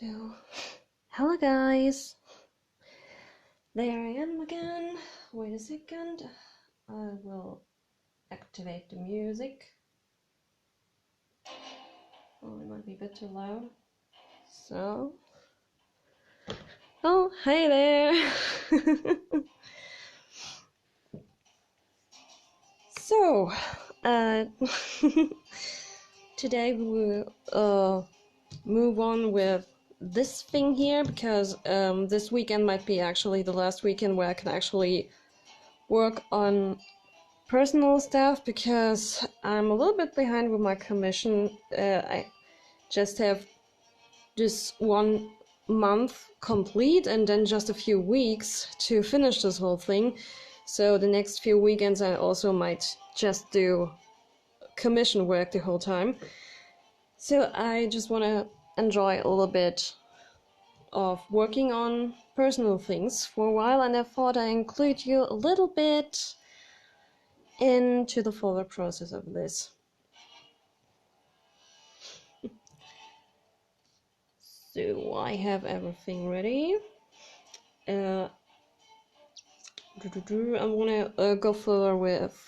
So, hello guys, there I am again. Wait a second, I will activate the music. Oh, it might be a bit too loud. So, oh, hey there. So, uh, today we will move on with this thing here because this weekend might be actually the last weekend where I can actually work on personal stuff because I'm a little bit behind with my commission. I just have this 1 month complete and then just a few weeks to finish this whole thing. So the next few weekends I also might just do commission work the whole time. So I just want to enjoy a little bit of working on personal things for a while, and I thought I include you a little bit into the further process of this. So I have everything ready. I'm gonna go further with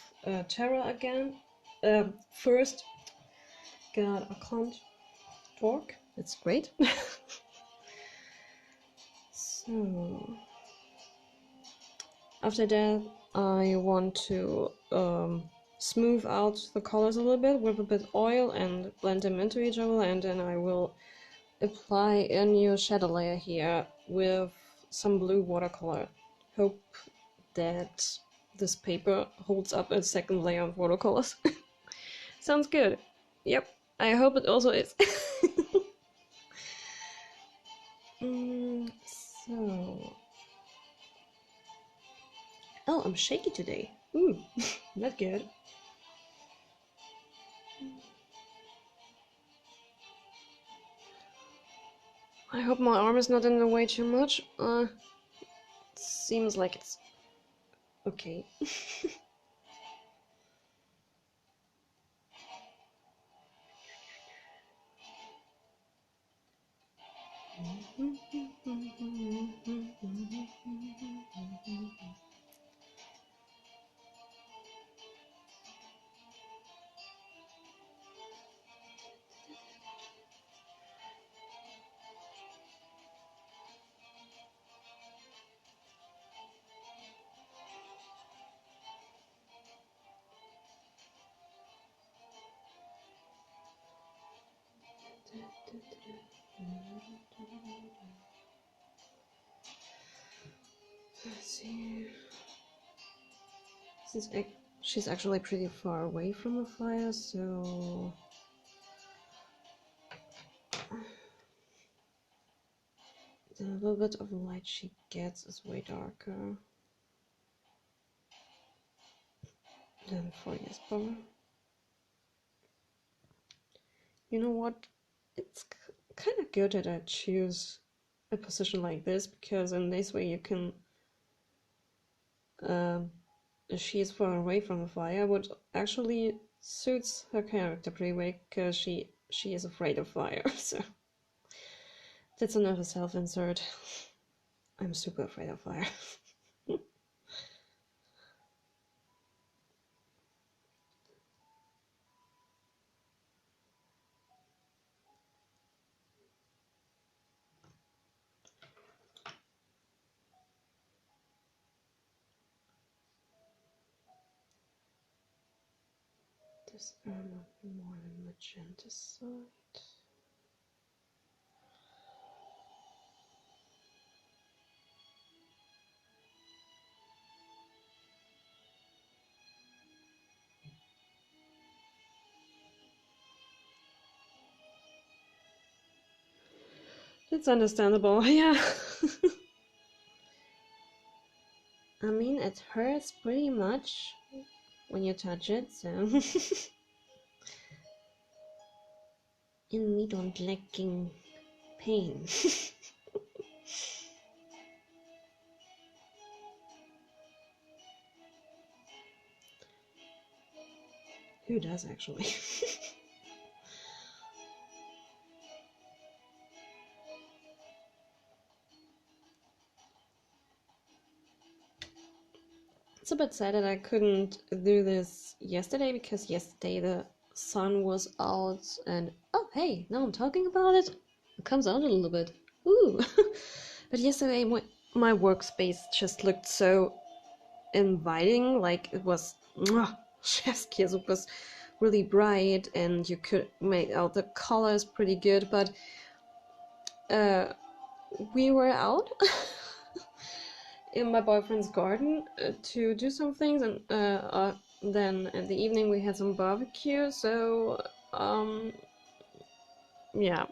Terra again. First, God, I can't talk. That's great. So after that, I want to smooth out the colors a little bit with a bit of oil and blend them into each other, and then I will apply a new shadow layer here with some blue watercolor. Hope that this paper holds up a second layer of watercolors. Sounds good. Yep, I hope it also is. So... Oh, I'm shaky today. Ooh, not good. I hope my arm is not in the way too much. Seems like it's okay. Let's see. She's actually pretty far away from the fire, so the little bit of light she gets is way darker than for Jesper. You know what? It's kind of good that I choose a position like this, because in this way you can she's far away from the fire, which actually suits her character pretty well because she is afraid of fire. So that's another self-insert. I'm super afraid of fire. This arm more on magenta side. It's understandable, yeah. I mean, it hurts pretty much when you touch it, so... And we don't liking pain. Who does, actually? It's a bit sad that I couldn't do this yesterday because yesterday the sun was out and oh hey, now I'm talking about it. It comes out a little bit. Ooh. But yesterday my workspace just looked so inviting, like it was chef's kiss. It was really bright and you could make out the colors pretty good, but we were out in my boyfriend's garden to do some things, and then in the evening we had some barbecue, so yeah.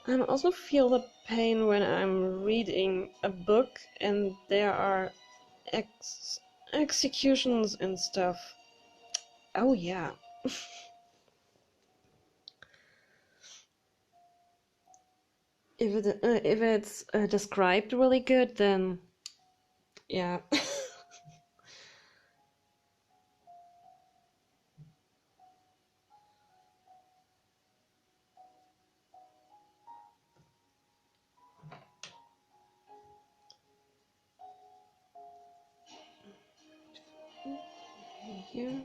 I also feel the pain when I'm reading a book and there are executions and stuff. Oh yeah. If it's described really good, then yeah. Here.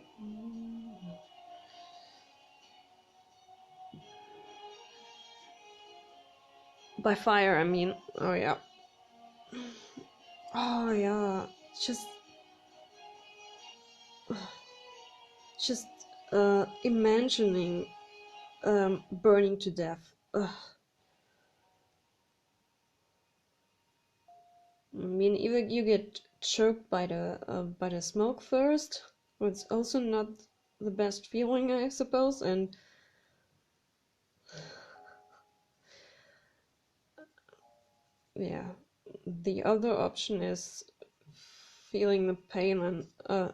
By fire, I mean. Oh yeah. Oh yeah. Just imagining burning to death. Ugh. I mean, either you get choked by the smoke first, which is also not the best feeling, I suppose, and yeah, the other option is feeling the pain and,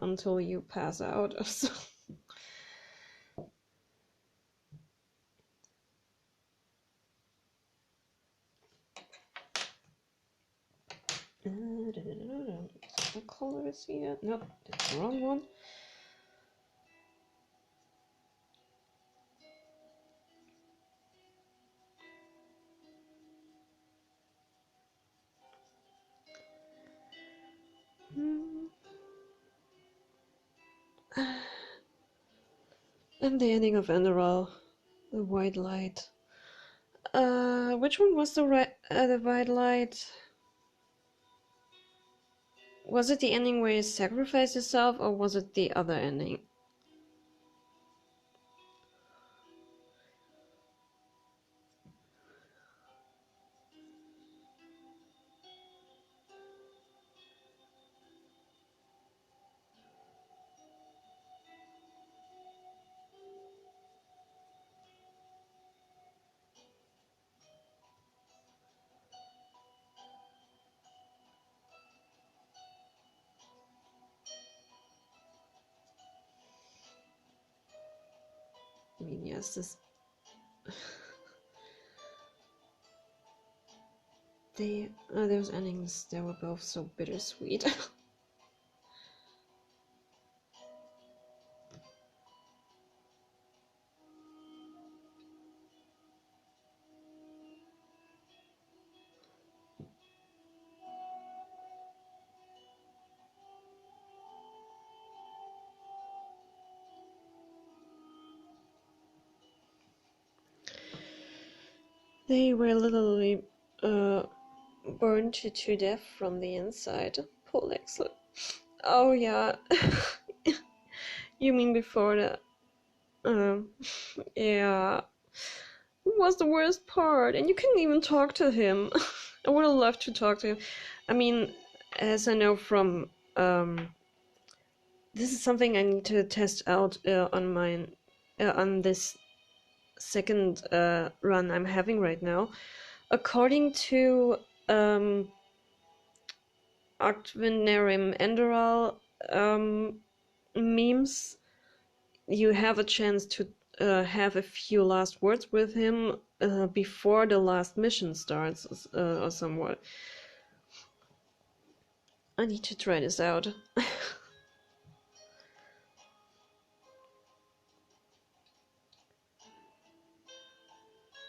until you pass out. So. What color is here? Nope, that's the wrong one. And the ending of Enderal, the white light. Which one was the white light? Was it the ending where you sacrifice yourself, or was it the other ending? I mean, yes, this. Those endings, they were both so bittersweet. They were literally burned to death from the inside. Poor Lexlet. Oh yeah. You mean before that? Um, yeah. It was the worst part, and you couldn't even talk to him. I would have loved to talk to him. I mean, as I know from this is something I need to test out on mine on this second run I'm having right now. According to Octvenerim Enderal memes, you have a chance to have a few last words with him before the last mission starts, or somewhat. I need to try this out.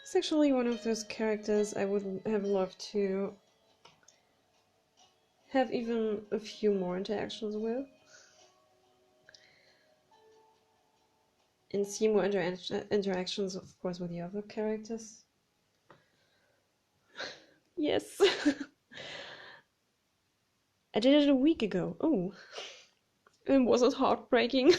It's actually one of those characters I would have loved to have even a few more interactions with. And see more interactions, of course, with the other characters. Yes! I did it a week ago. Oh. And was it heartbreaking?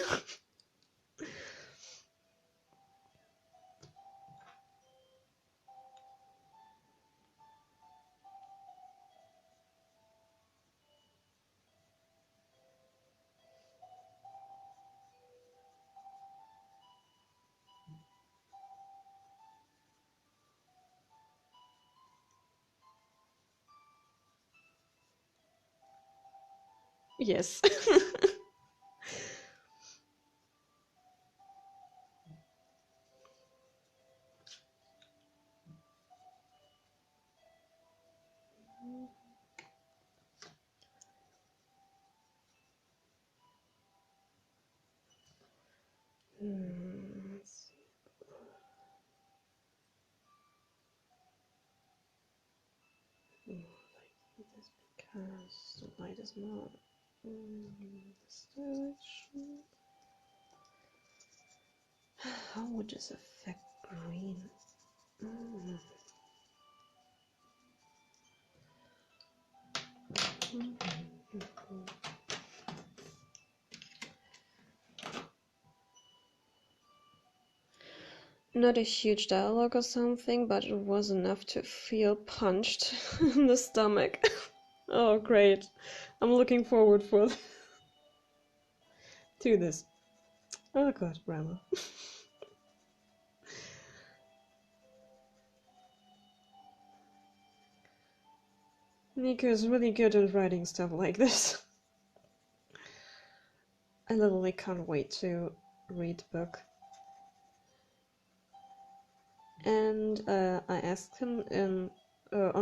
Yes. Let's see. Oh, I like this because the light is not this direction. How would this affect green? Not a huge dialogue or something, but it was enough to feel punched in the stomach. Oh, great. I'm looking forward to this. Oh god, grammar. Nico's really good at writing stuff like this. I literally can't wait to read the book. And I asked him on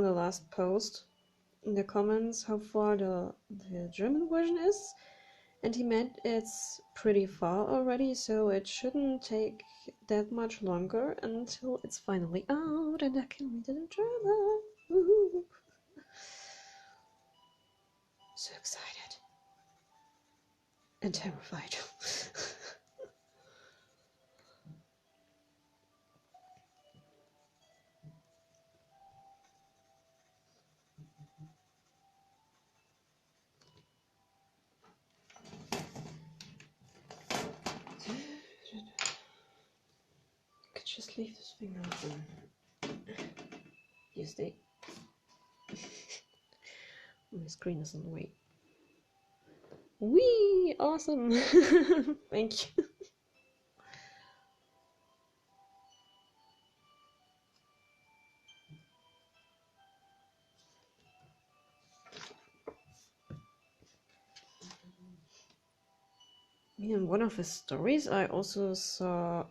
the last post in the comments how far the German version is, and he meant it's pretty far already, so it shouldn't take that much longer until it's finally out and I can read it in German. Woohoo! So excited and terrified. Could just leave this thing open. You stay. My screen is in the way. Whee! Awesome! Thank you. In one of his stories, I also saw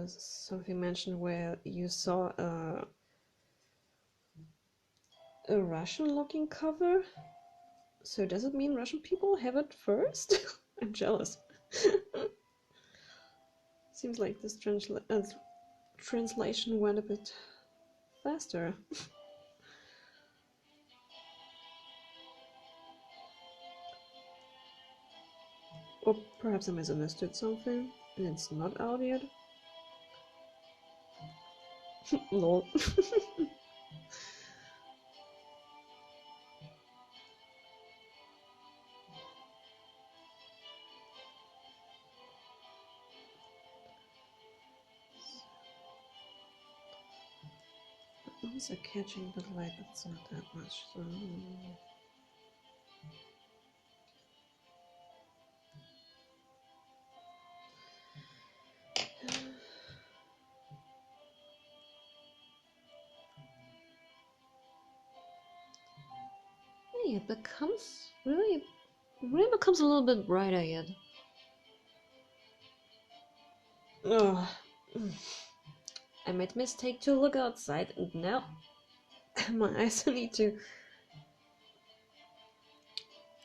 something mentioned where you saw a Russian-looking cover. So does it mean Russian people have it first? I'm jealous. Seems like this translation went a bit faster. Or perhaps I misunderstood something and it's not out yet. Lol. Also catching the light, but it's not that much. So... Hey, it becomes really becomes a little bit brighter yet. Oh, I made a mistake to look outside, and now my eyes need to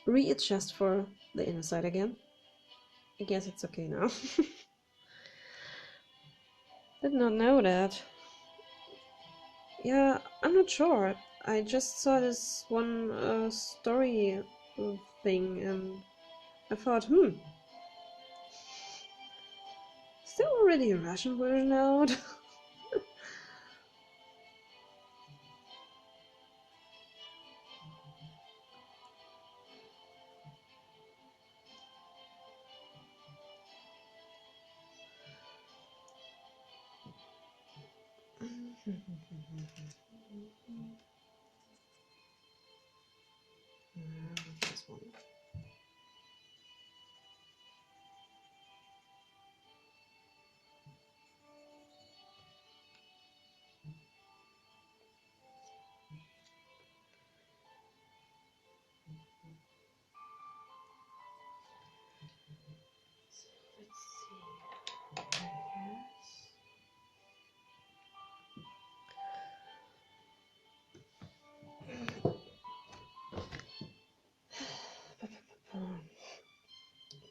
readjust for the inner side again. I guess it's okay now. Did not know that. Yeah, I'm not sure. I just saw this one story thing, and I thought, is there already a Russian version out? This one.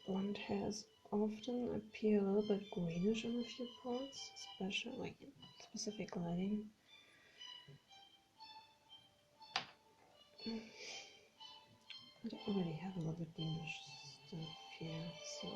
Blonde hairs often appear a little bit greenish on a few parts, especially like in specific lighting. I already have a little bit greenish stuff here, so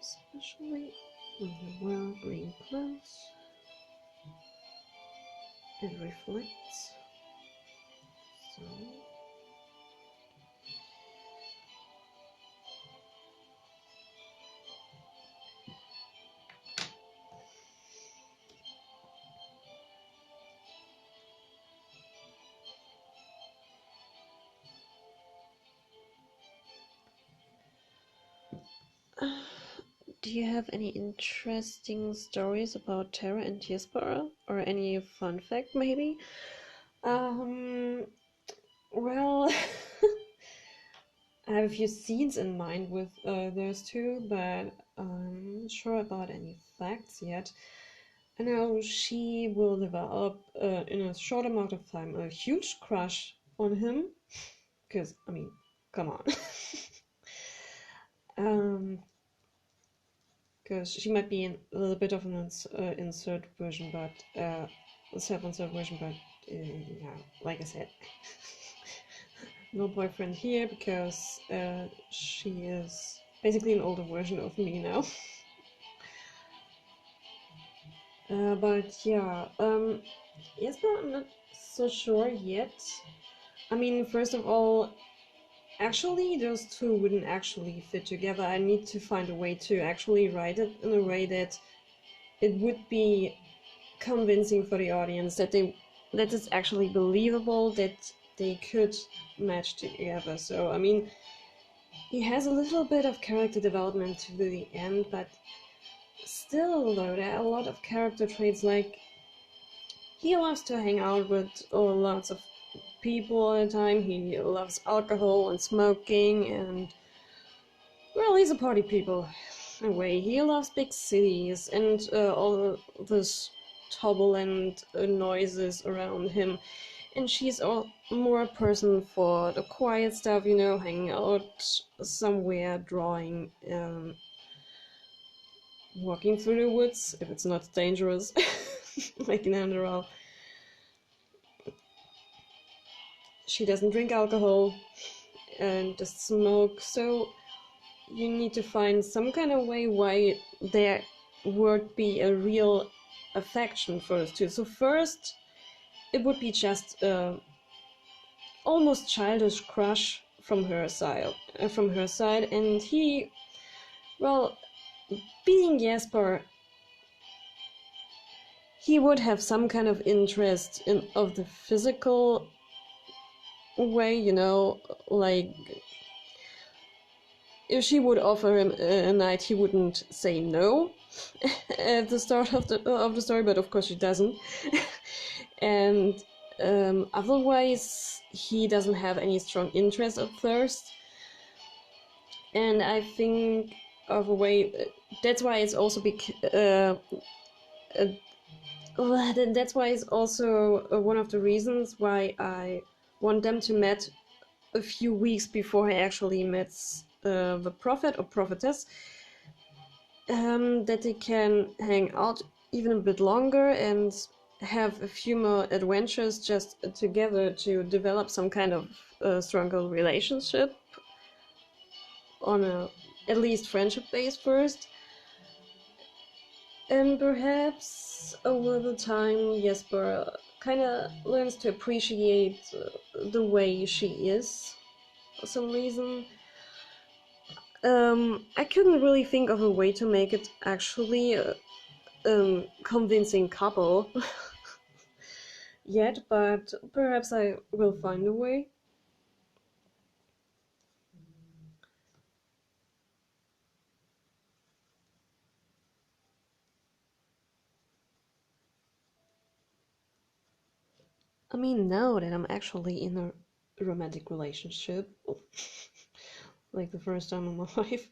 especially when you wear green clothes, it reflects. So do you have any interesting stories about Terra and Jesper, or any fun fact maybe? Well, I have a few scenes in mind with those two, but I'm not sure about any facts yet. I know she will develop in a short amount of time a huge crush on him, because I mean, come on. Because she might be in a little bit of an insert version, but self-insert version, but yeah, like I said, no boyfriend here because she is basically an older version of me now. But yeah, yes, but I'm not so sure yet. I mean, first of all, actually, those two wouldn't actually fit together. I need to find a way to actually write it in a way that it would be convincing for the audience, that it's actually believable that they could match together. So, I mean, he has a little bit of character development to the end, but still, though, there are a lot of character traits, like he loves to hang out with lots of people all the time. He loves alcohol and smoking, and well, he's a party people in a way. He loves big cities and all this turbulent noises around him. And she's more a person for the quiet stuff, you know, hanging out somewhere, drawing, walking through the woods if it's not dangerous, like in Andorra. She doesn't drink alcohol and just smoke, so you need to find some kind of way why there would be a real affection for those two. So first, it would be just almost childish crush from her side, and he, well, being Jesper, he would have some kind of interest in of the physical way, you know, like if she would offer him a night, he wouldn't say no at the start of the story, but of course she doesn't. And otherwise, he doesn't have any strong interest at first. And I think of a way that's why it's also well, then that's why it's also one of the reasons why I want them to meet a few weeks before I actually met the prophet or prophetess, that they can hang out even a bit longer and have a few more adventures just together to develop some kind of stronger relationship on a at least friendship base first. And perhaps over the time, Jesper kind of learns to appreciate the way she is for some reason. I couldn't really think of a way to make it actually a convincing couple yet, but perhaps I will find a way. I mean, now that I'm actually in a romantic relationship, like the first time in my life,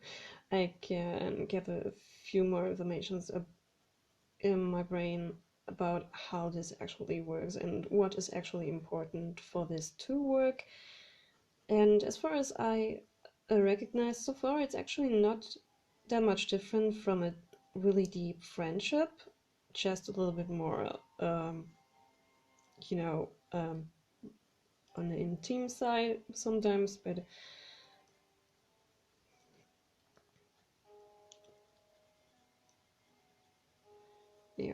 I can get a few more informations in my brain about how this actually works and what is actually important for this to work. And as far as I recognize so far, it's actually not that much different from a really deep friendship, just a little bit more, you know, on the intimate side sometimes, but yeah,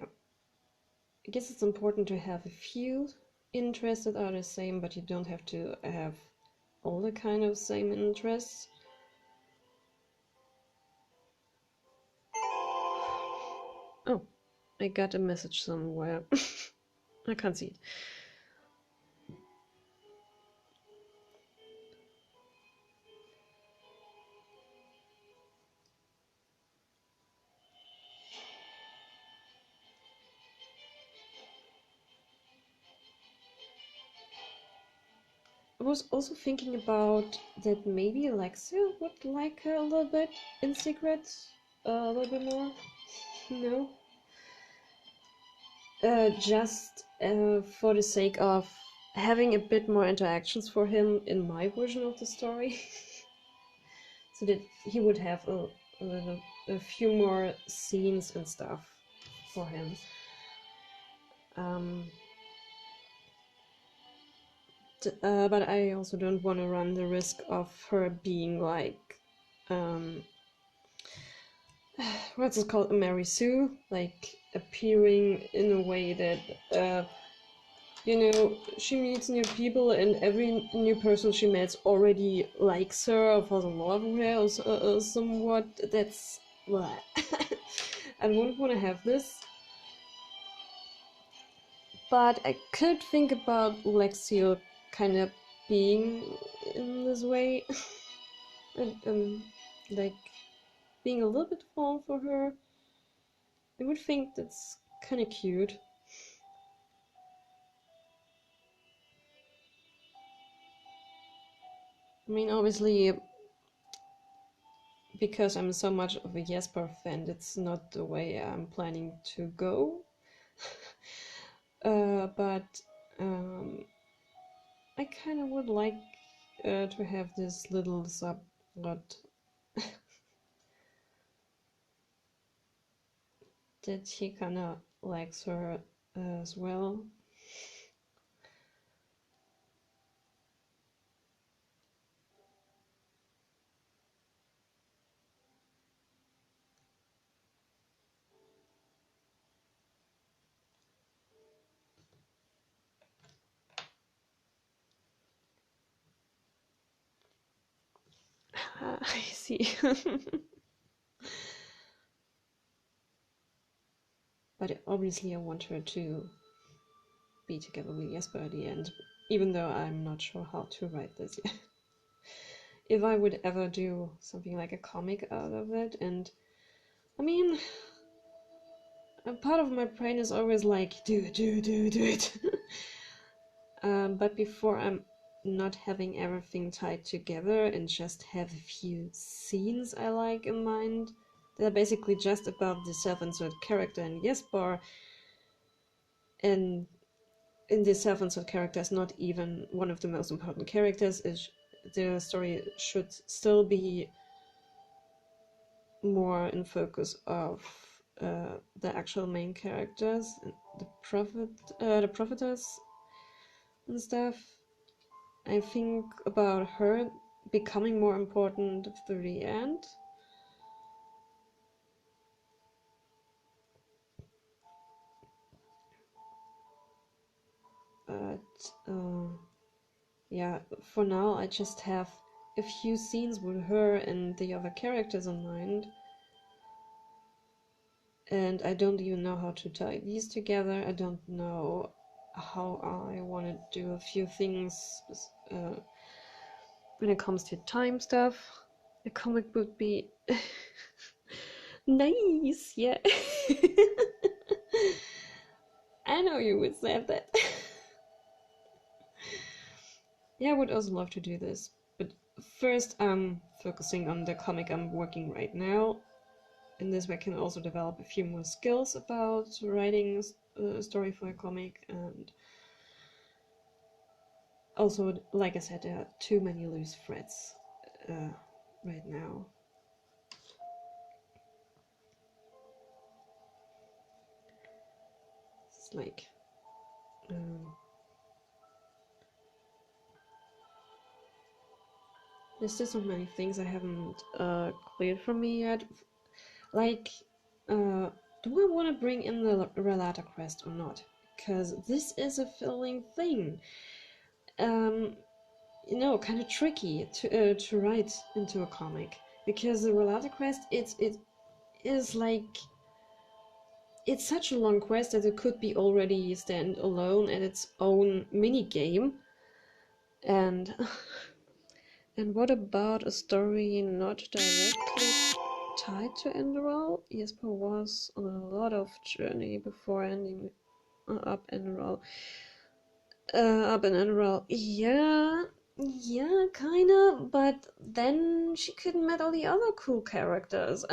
I guess it's important to have a few interests that are the same, but you don't have to have all the kind of same interests. Oh, I got a message somewhere. I can't see it. I was also thinking about that maybe Alexia would like her a little bit in secret, a little bit more. No, just for the sake of having a bit more interactions for him in my version of the story, so that he would have a few more scenes and stuff for him. Um, but I also don't want to run the risk of her being like, what's it called, Mary Sue, like appearing in a way that, she meets new people and every new person she meets already likes her or falls in love with her or somewhat. That's what I wouldn't want to have this. But I could think about Lexio kind of being in this way. and like being a little bit fond for her. I would think that's kind of cute. I mean, obviously, because I'm so much of a Jesper fan, it's not the way I'm planning to go. But I kind of would like to have this little subplot that he kind of likes her as well. I see. But obviously, I want her to be together with Jesper at the end, even though I'm not sure how to write this yet. If I would ever do something like a comic out of it, and I mean, a part of my brain is always like, do it. But before I'm not having everything tied together and just have a few scenes I like in mind that are basically just about the self-insert character and Jesper, and in the self-insert character is not even one of the most important characters. The story should still be more in focus of the actual main characters, the prophetess and stuff. I think about her becoming more important through the end. But yeah, for now I just have a few scenes with her and the other characters in mind. And I don't even know how to tie these together. I don't know how I want to do a few things when it comes to time stuff. A comic would be nice, yeah. I know you would say that. Yeah, I would also love to do this, but first I'm focusing on the comic I'm working right now. In this way I can also develop a few more skills about writing a story for a comic, and also, like I said, there are too many loose threads right now. It's like there's still so many things I haven't cleared from me yet. Like, do I want to bring in the Relata quest or not? Because this is a filling thing. You know, kind of tricky to write into a comic, because the Relata quest it is like, it's such a long quest that it could be already stand alone at its own mini game. And and what about a story not directly tied to Enderal? Jesper was on a lot of journey before ending up Enderal. Up in Enderal, yeah, kinda, but then she couldn't meet all the other cool characters.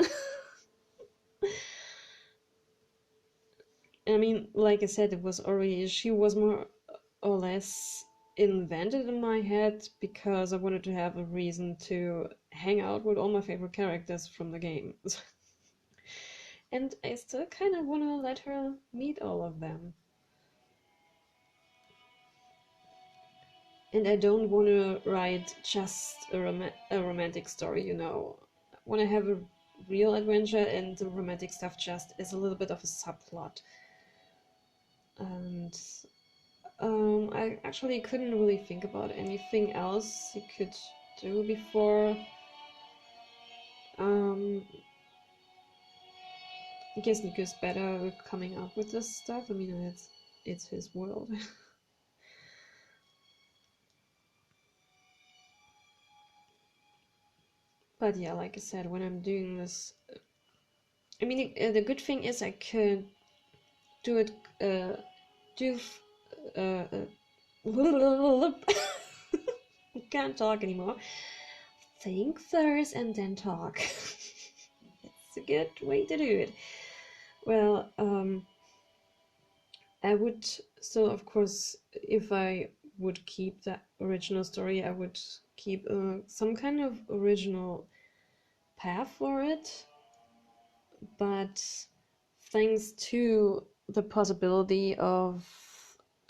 I mean, like I said, she was more or less invented in my head because I wanted to have a reason to hang out with all my favorite characters from the game. And I still kind of want to let her meet all of them. And I don't want to write just a romantic story, you know. I want to have a real adventure, and the romantic stuff just is a little bit of a subplot. And I actually couldn't really think about anything else you could do before. I guess Nico's better with coming up with this stuff. I mean, it's his world. But yeah, like I said, when I'm doing this, I mean, the good thing is I could do it, I can't talk anymore. Think first and then talk. It's a good way to do it. Well, I would still, of course, if I would keep the original story, I would keep some kind of original path for it. But thanks to the possibility of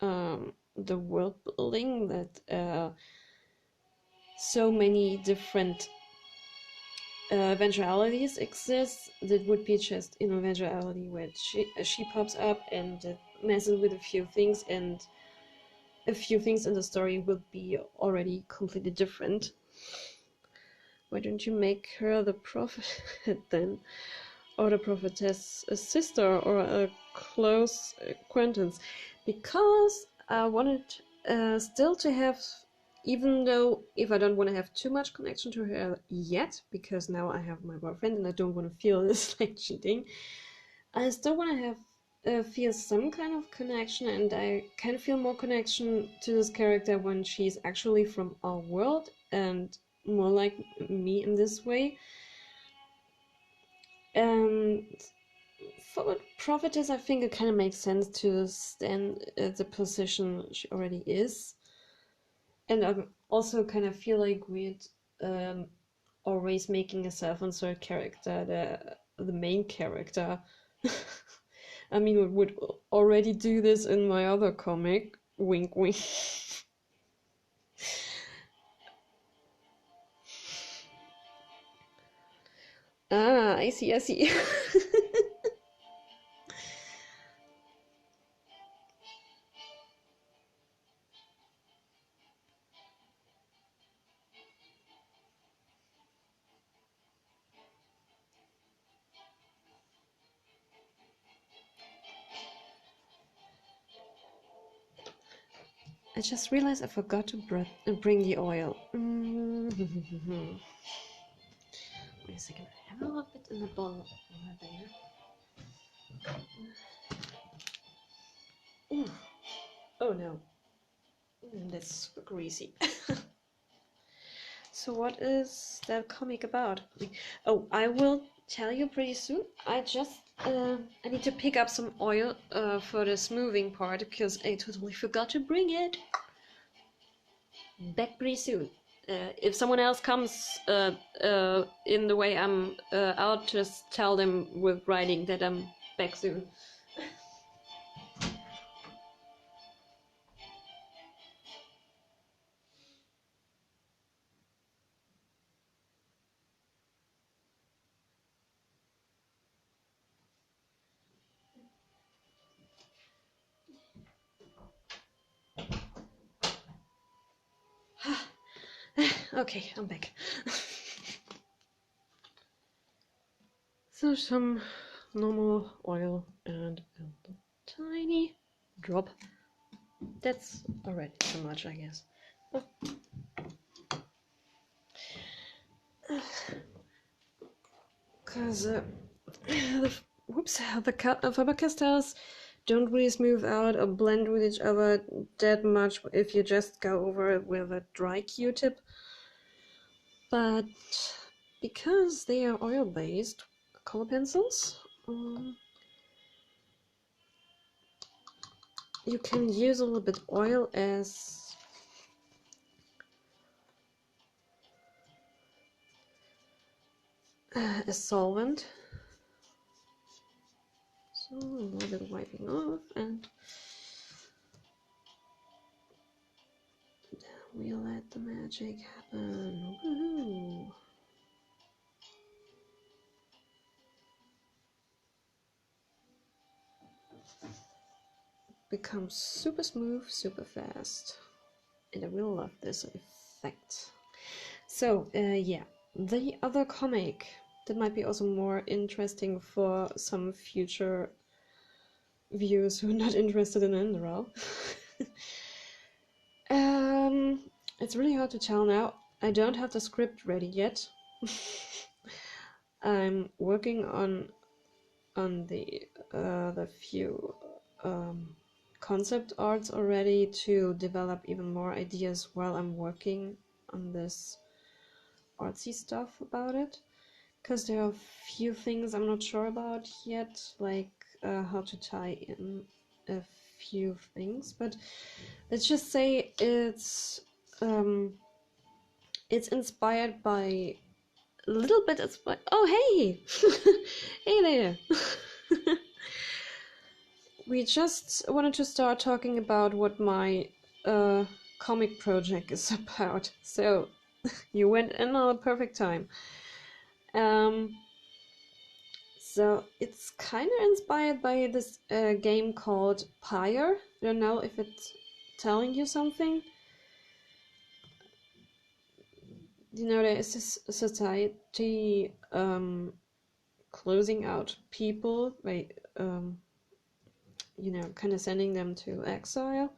the world building that so many different eventualities exist, that would be just an eventuality where she pops up and messes with a few things, and a few things in the story will be already completely different. Why don't you make her the prophet then? Or the prophetess a sister or a close acquaintance? Because I wanted still to have, even though if I don't want to have too much connection to her yet, because now I have my boyfriend and I don't want to feel this like cheating, I still want to have feel some kind of connection, and I can feel more connection to this character when she's actually from our world and more like me in this way. And for prophetess, I think it kind of makes sense to stand at the position she already is, and I also kind of feel like we'd always making a self-insert character the main character. I mean, we would already do this in my other comic. Wink, wink. Ah, I see, I see. I just realized I forgot to bring the oil. Wait a second, I have a little bit in the bowl over there. Ooh. Oh no, that's greasy. So what is that comic about? Oh, I will tell you pretty soon. I need to pick up some oil for the smoothing part because I totally forgot to bring it. Back pretty soon. If someone else comes in the way I'm out, just tell them with writing that I'm back soon. Okay, I'm back. So some normal oil and a tiny drop. That's already too much, I guess. Because the Faber Castells don't really smooth out or blend with each other that much if you just go over it with a dry Q-tip. But because they are oil-based color pencils, you can use a little bit oil as a solvent. So a little bit wiping off, and we let the magic happen. Woohoo! Becomes super smooth, super fast, and I will love this effect. So yeah, the other comic that might be also more interesting for some future viewers who are not interested in Enderal. It's really hard to tell now. I don't have the script ready yet. I'm working on the few concept arts already to develop even more ideas while I'm working on this artsy stuff about it, because there are a few things I'm not sure about yet, like how to tie in a few things. But let's just say it's inspired by a little bit. Oh hey, hey there. We just wanted to start talking about what my comic project is about, so you went in on a perfect time. So it's kind of inspired by this game called Pyre. I don't know if it's telling you something. You know, there is this society closing out people by you know, kind of sending them to exile.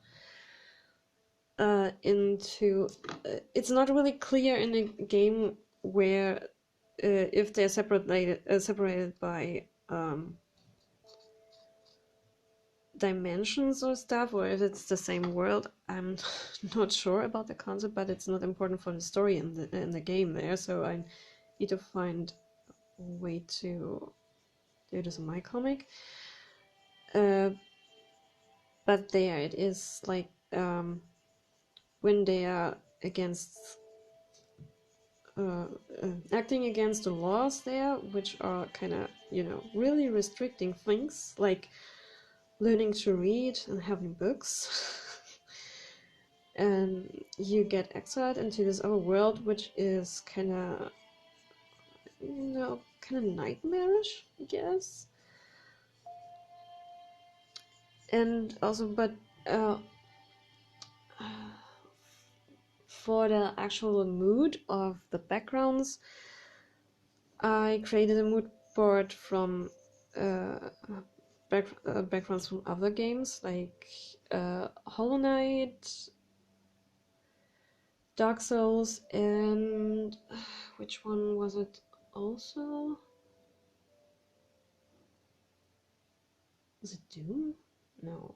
It's not really clear in the game where if they're separated by dimensions or stuff, or if it's the same world. I'm not sure about the concept, but it's not important for the story in the game there, so I need to find a way to it is a my comic. But there it is like when they are against acting against the laws there, which are kind of, you know, really restricting things like learning to read and having books. And you get exiled into this other world, which is kind of, you know, kind of nightmarish, I guess. And also, but for the actual mood of the backgrounds, I created a mood board from backgrounds from other games like Hollow Knight, Dark Souls, and which one was it also? Was it Doom? No.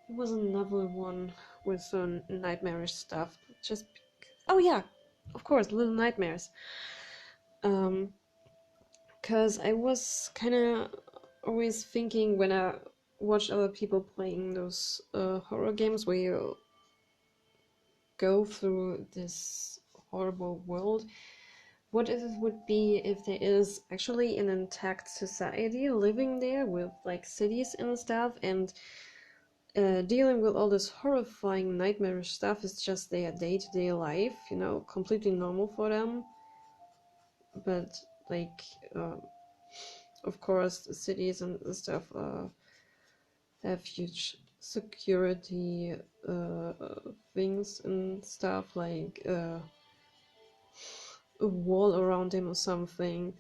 It was another one with some nightmarish stuff. Just oh yeah, of course, Little Nightmares. Cause I was kind of always thinking when I watched other people playing those horror games where you go through this horrible world, what if it would be if there is actually an intact society living there with like cities and stuff, and dealing with all this horrifying nightmarish stuff is just their day-to-day life, you know, completely normal for them. But like of course the cities and stuff have huge security things and stuff like a wall around him or something,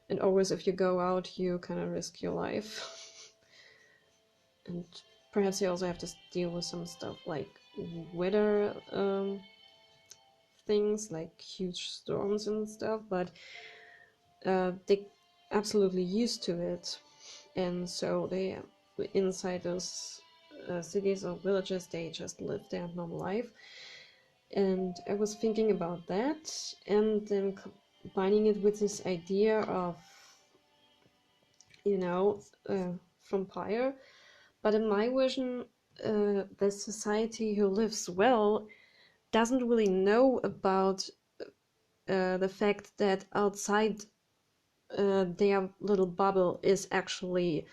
and always if you go out you kind of risk your life. And perhaps you also have to deal with some stuff like weather things like huge storms and stuff, but they absolutely used to it, and so they inside those cities or villages they just live their normal life. And I was thinking about that and then combining it with this idea of, you know, from Pyre. But in my version, the society who lives well doesn't really know about the fact that outside their little bubble is actually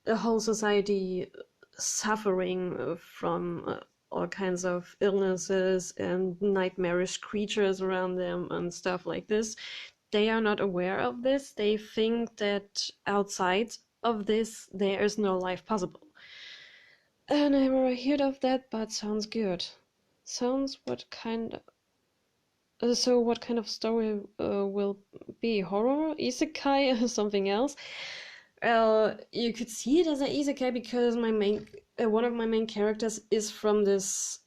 a whole society suffering from all kinds of illnesses and nightmarish creatures around them and stuff like this. They are not aware of this. They think that outside of this there is no life possible. I never heard of that, but sounds good. Sounds what kind of so what kind of story will be? Horror? Isekai? Or something else? You could see it as an isekai because my main one of my main characters is from this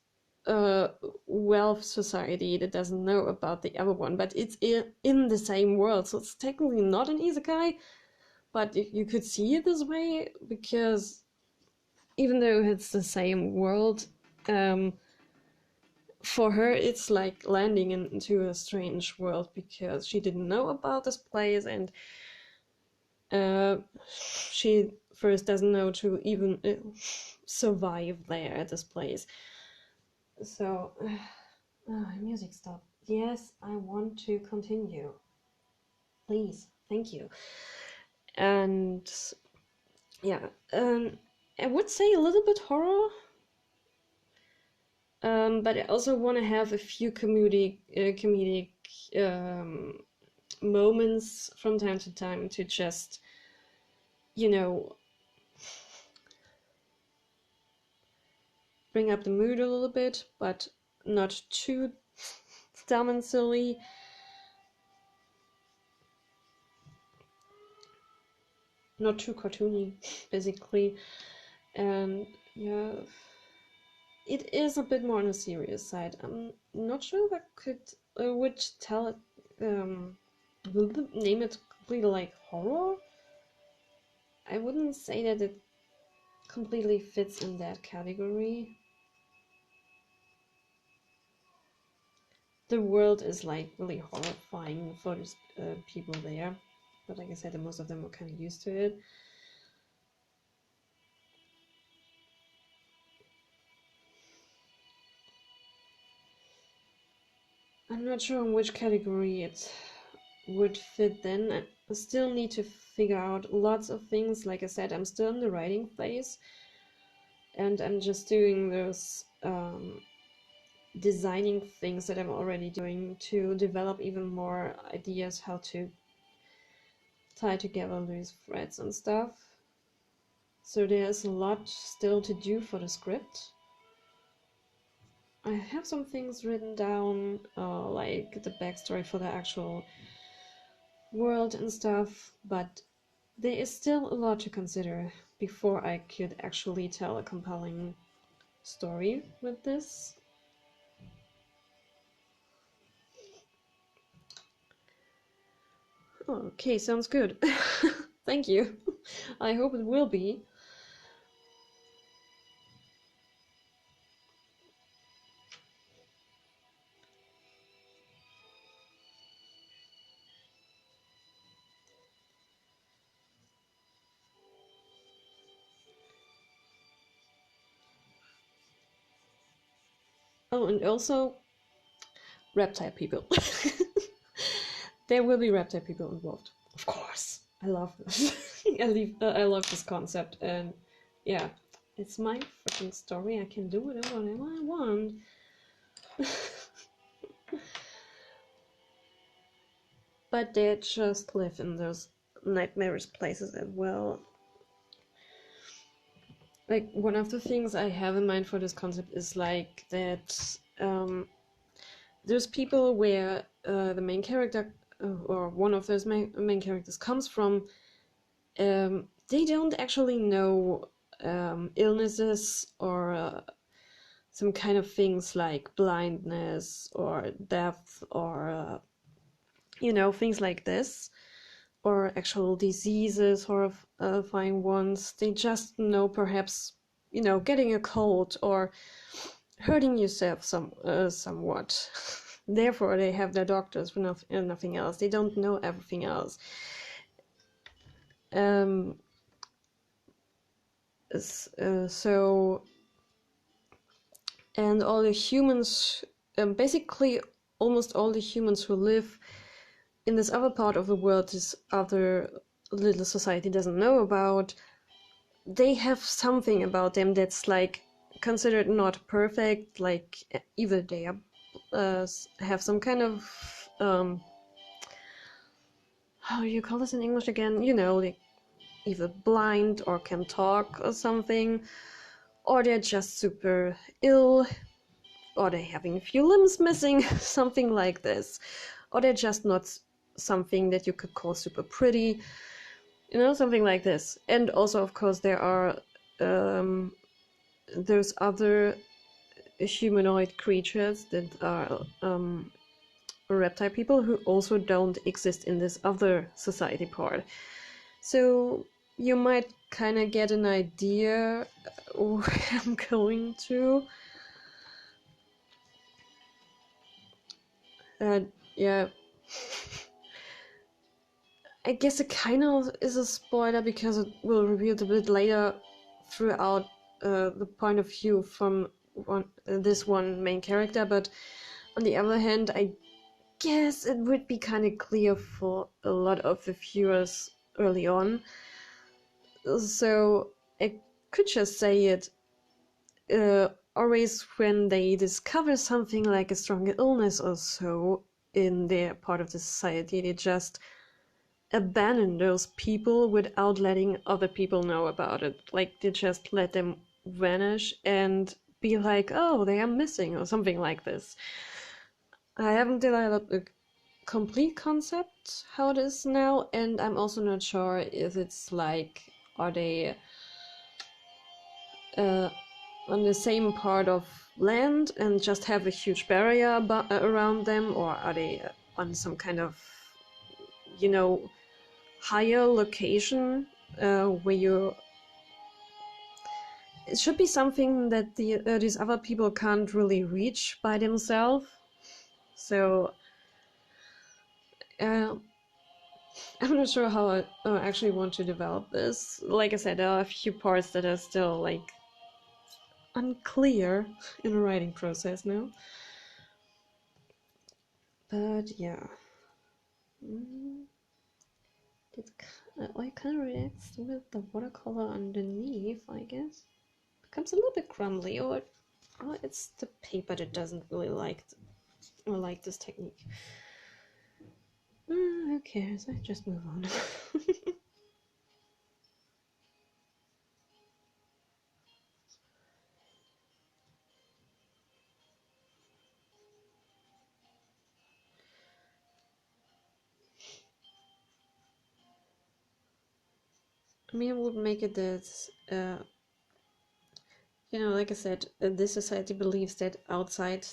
wealth society that doesn't know about the other one, but it's in the same world, so it's technically not an isekai, but you could see it this way because even though it's the same world, for her it's like landing into a strange world because she didn't know about this place, and she first doesn't know to even survive there at this place. So music stop. Yes, I want to continue, please, thank you. And yeah, I would say a little bit horror, but I also want to have a few comedic moments from time to time to just, you know, bring up the mood a little bit, but not too dumb and silly. Not too cartoony, basically. And yeah, it is a bit more on a serious side. I'm not sure if I would tell it, name it completely like horror. I wouldn't say that it completely fits in that category. the world is like really horrifying for these people there. But like I said, most of them are kind of used to it. I'm not sure in which category it would fit then. I still need to figure out lots of things. Like I said, I'm still in the writing phase, and I'm just doing those designing things that I'm already doing to develop even more ideas how to tie together loose threads and stuff. So there's a lot still to do for the script. I have some things written down, like the backstory for the actual world and stuff, but there is still a lot to consider before I could actually tell a compelling story with this. Okay, sounds good. Thank you. I hope it will be. Oh, and also reptile people. There will be reptile people involved, of course. I love this. I love this concept, and yeah, it's my freaking story. I can do whatever I want. But they just live in those nightmarish places as well. Like, one of the things I have in mind for this concept is like that there's people where the main character or one of those main characters comes from, they don't actually know illnesses or some kind of things like blindness or death or things like this, or actual diseases, horrifying ones. They just know perhaps getting a cold or hurting yourself somewhat. Therefore they have their doctors for nothing else. They don't know everything else. So, and all the humans, basically almost all the humans who live in this other part of the world, this other little society doesn't know about, they have something about them that's like considered not perfect. Like either they have some kind of how do you call this in English again? They either blind or can talk or something, or they're just super ill, or they're having a few limbs missing, something like this, or they're just not something that you could call super pretty, something like this. And also, of course, there are those other humanoid creatures that are reptile people who also don't exist in this other society part. So you might kind of get an idea where I'm going to. Yeah. I guess it kind of is a spoiler because it will reveal a bit later throughout the point of view from this one main character, but on the other hand, I guess it would be kind of clear for a lot of the viewers early on. So I could just say it. Always when they discover something like a stronger illness or so in their part of the society, they just abandon those people without letting other people know about it. Like, they just let them vanish and be like, oh, they are missing or something like this. I haven't developed a complete concept how it is now, and I'm also not sure if it's like, are they on the same part of land and just have a huge barrier around them, or are they on some kind of higher location where it should be something that these other people can't really reach by themselves. So I'm not sure how I actually want to develop this. Like I said, there are a few parts that are still like unclear in the writing process now. But yeah. It kind of reacts with the watercolor underneath, I guess. Becomes a little bit crumbly, or it's the paper that doesn't really like this technique. Who cares? I just move on. I mean, I would make it that, like I said, this society believes that outside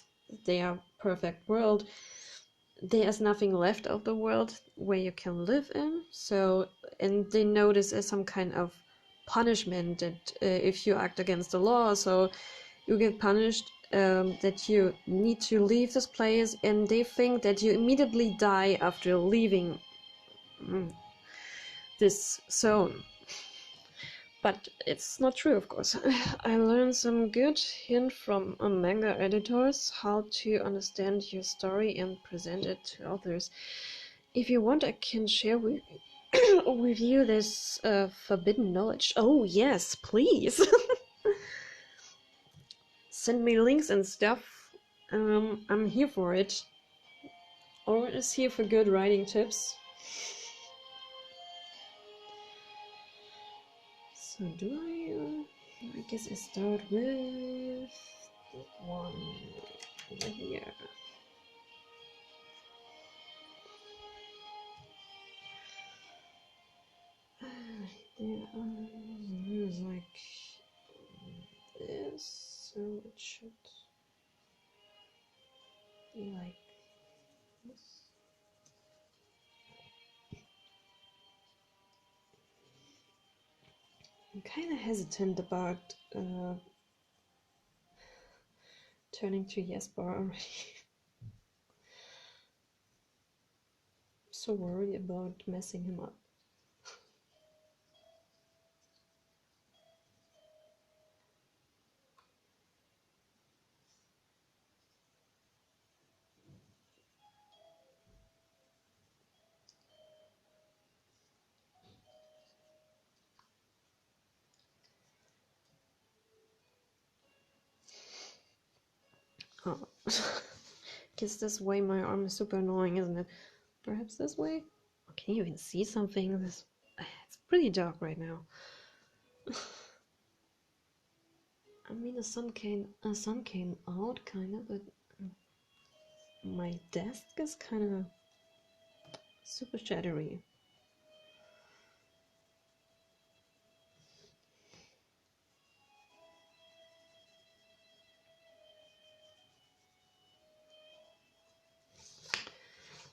their perfect world, there's nothing left of the world where you can live in. So, and they know this as some kind of punishment that if you act against the law, so you get punished, that you need to leave this place, and they think that you immediately die after leaving this zone. But it's not true, of course. I learned some good hint from manga editors how to understand your story and present it to others. If you want, I can share with you this forbidden knowledge. Oh yes, please. Send me links and stuff. I'm here for it. Always here for good writing tips. So do I guess I start with one over here. There's like this, so it should be like this. I'm kind of hesitant about turning to Jesper already. I'm so worried about messing him up. Oh. Guess this way my arm is super annoying, isn't it? Perhaps this way? Oh, can you even see something? It's pretty dark right now. I mean, the sun came out, kind of, but my desk is kind of super shadowy.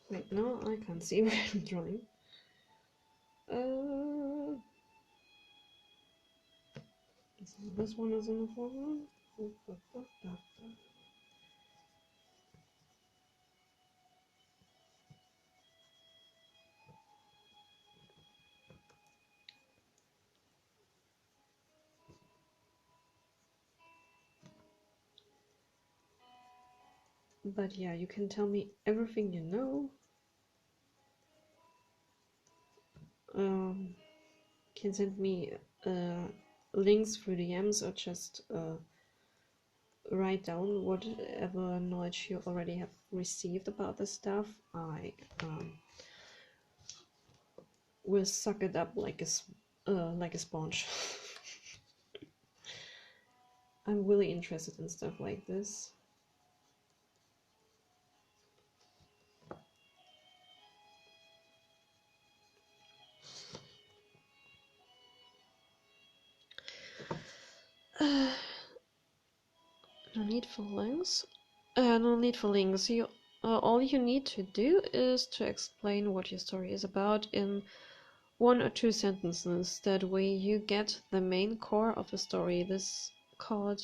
Wait, no, I can't see where I'm drawing. This one is in the foreground. But yeah, you can tell me everything you know. Can send me links through DMs, or just write down whatever knowledge you already have received about this stuff. I will suck it up like a sponge. I'm really interested in stuff like this. No need for links. No need for links. All you need to do is to explain what your story is about in 1 or 2 sentences. That way you get the main core of the story. This called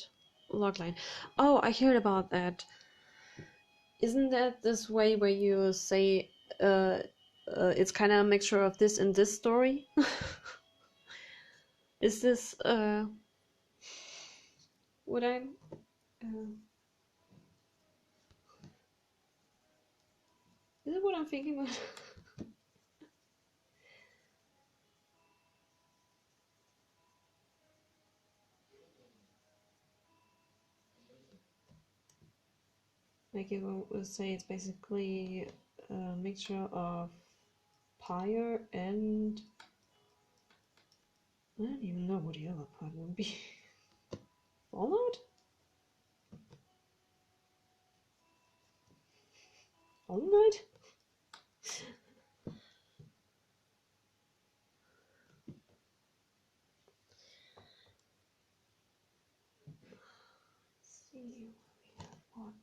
logline. Oh, I heard about that. isn't that this way where you say it's kind of a mixture of this and this story? Is this what I'm is it what I'm thinking about? Like you would say it's basically a mixture of Pyre and I don't even know what the other part would be. Fallout? Hollow Knight? Let's see we have what.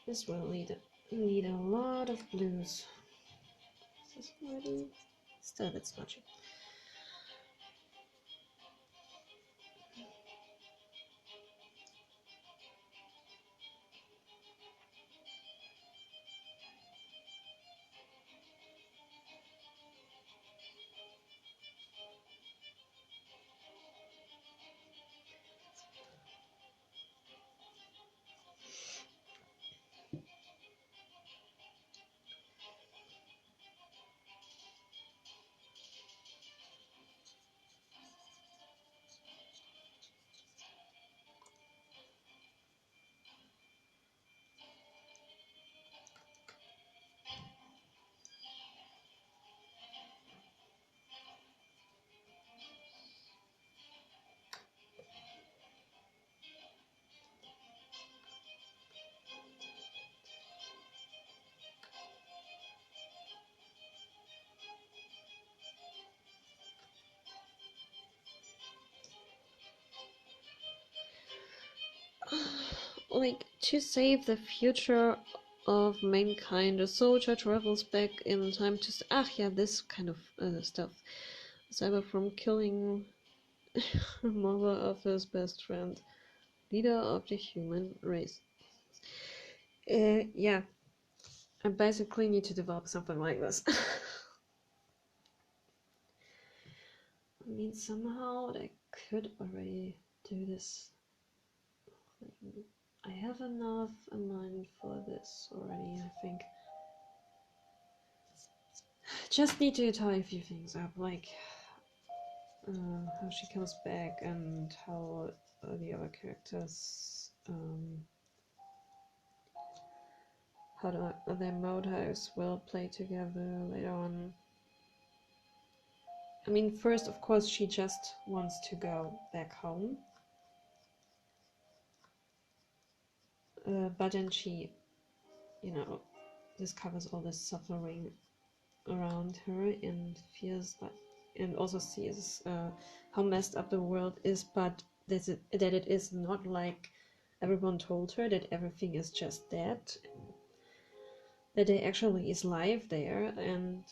This will need a lot of blues. Is this already? Still a bit smudgy. Like, to save the future of mankind, a soldier travels back in time to yeah, this kind of stuff. Cyber from killing mother of his best friend, leader of the human race. Yeah, I basically need to develop something like this. I mean, somehow I could already do this. I have enough in mind for this already, I think. Just need to tie a few things up, like how she comes back and how the other characters, how their motives will play together later on. I mean, first, of course, she just wants to go back home. But then she, you know, discovers all this suffering around her and feels like, and also sees how messed up the world is, but that it is not like everyone told her, that everything is just dead, that there actually is life there, and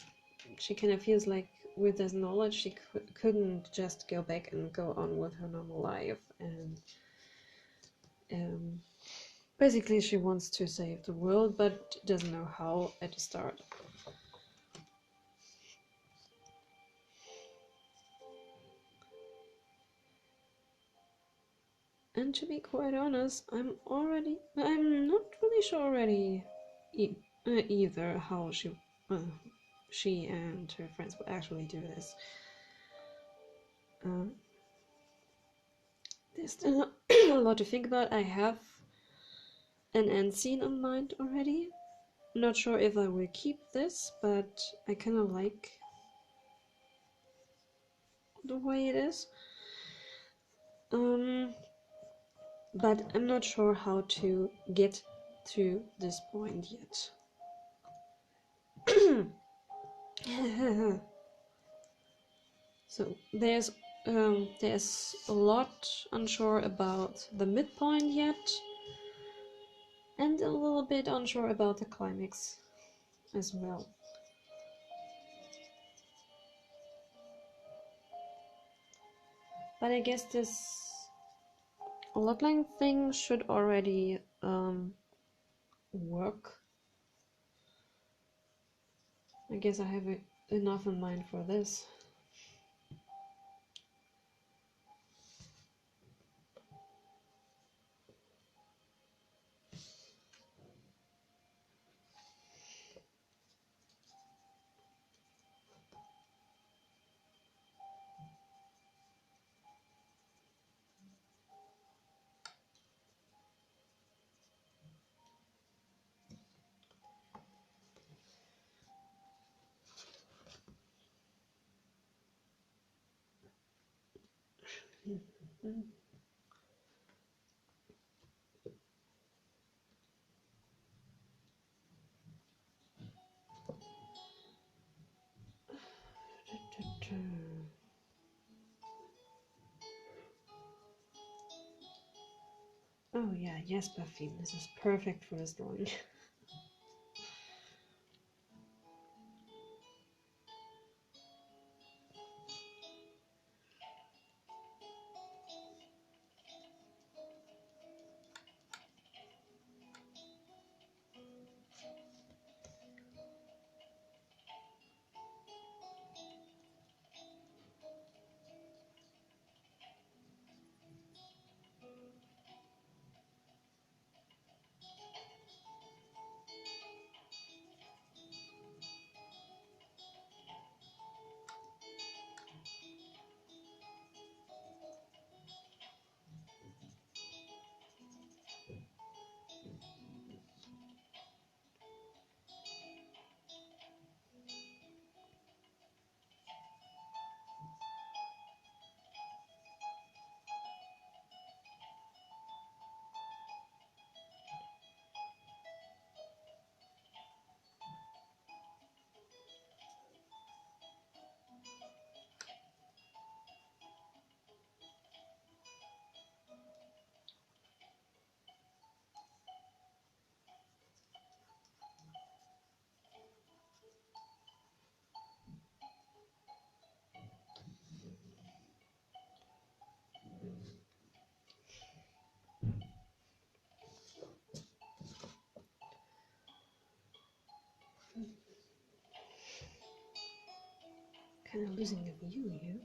she kind of feels like with this knowledge she couldn't just go back and go on with her normal life, and basically she wants to save the world but doesn't know how at the start. And to be quite honest, I'm not really sure already either how she and her friends will actually do this. There's still a lot to think about. I have an end scene in mind already. Not sure if I will keep this, but I kind of like the way it is. But I'm not sure how to get to this point yet. So there's there's a lot unsure about the midpoint yet, and a little bit unsure about the climax as well. But I guess this logline thing should already work. I guess I have enough in mind for this. Oh yeah, yes, Buffy, this is perfect for this drawing. Kind of losing the view here.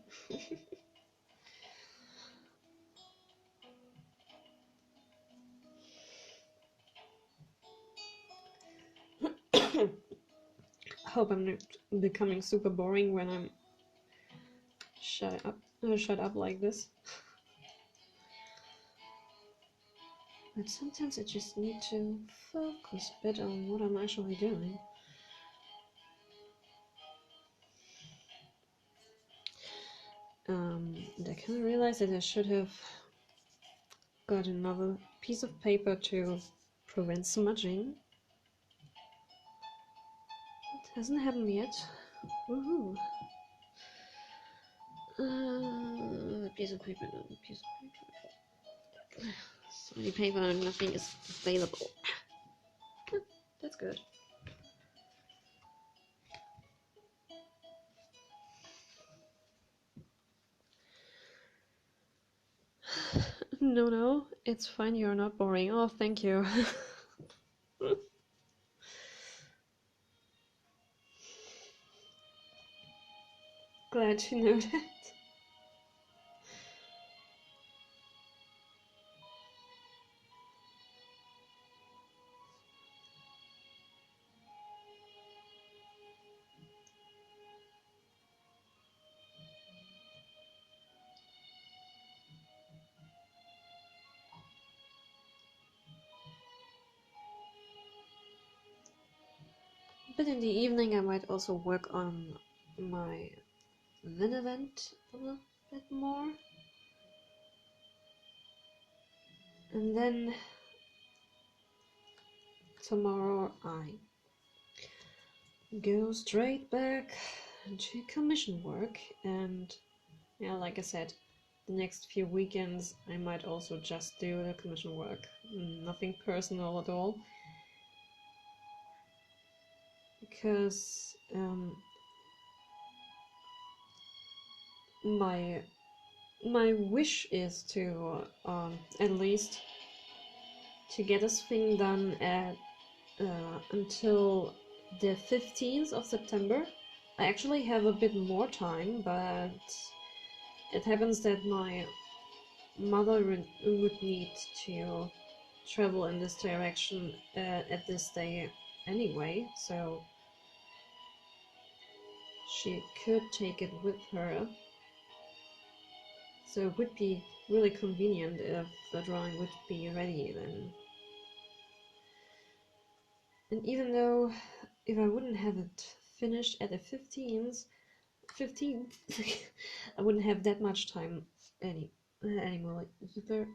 Hope I'm not becoming super boring when I'm shut up like this. But sometimes I just need to focus a bit on what I'm actually doing. And I kind of realized that I should have got another piece of paper to prevent smudging. It hasn't happened yet. Woohoo! Piece of paper, no, piece of paper. So many paper and nothing is available. That's good. No, it's fine, you're not boring. Oh, thank you. Glad to know that. But in the evening I might also work on my Vin event a little bit more. And then tomorrow I go straight back to commission work, and yeah, like I said, the next few weekends I might also just do the commission work. Nothing personal at all. Because my wish is to at least to get this thing done at until the 15th of September. I actually have a bit more time, but it happens that my mother would need to travel in this direction at this day anyway, so she could take it with her. So it would be really convenient if the drawing would be ready then. And even though if I wouldn't have it finished at the 15th, I wouldn't have that much time anymore either.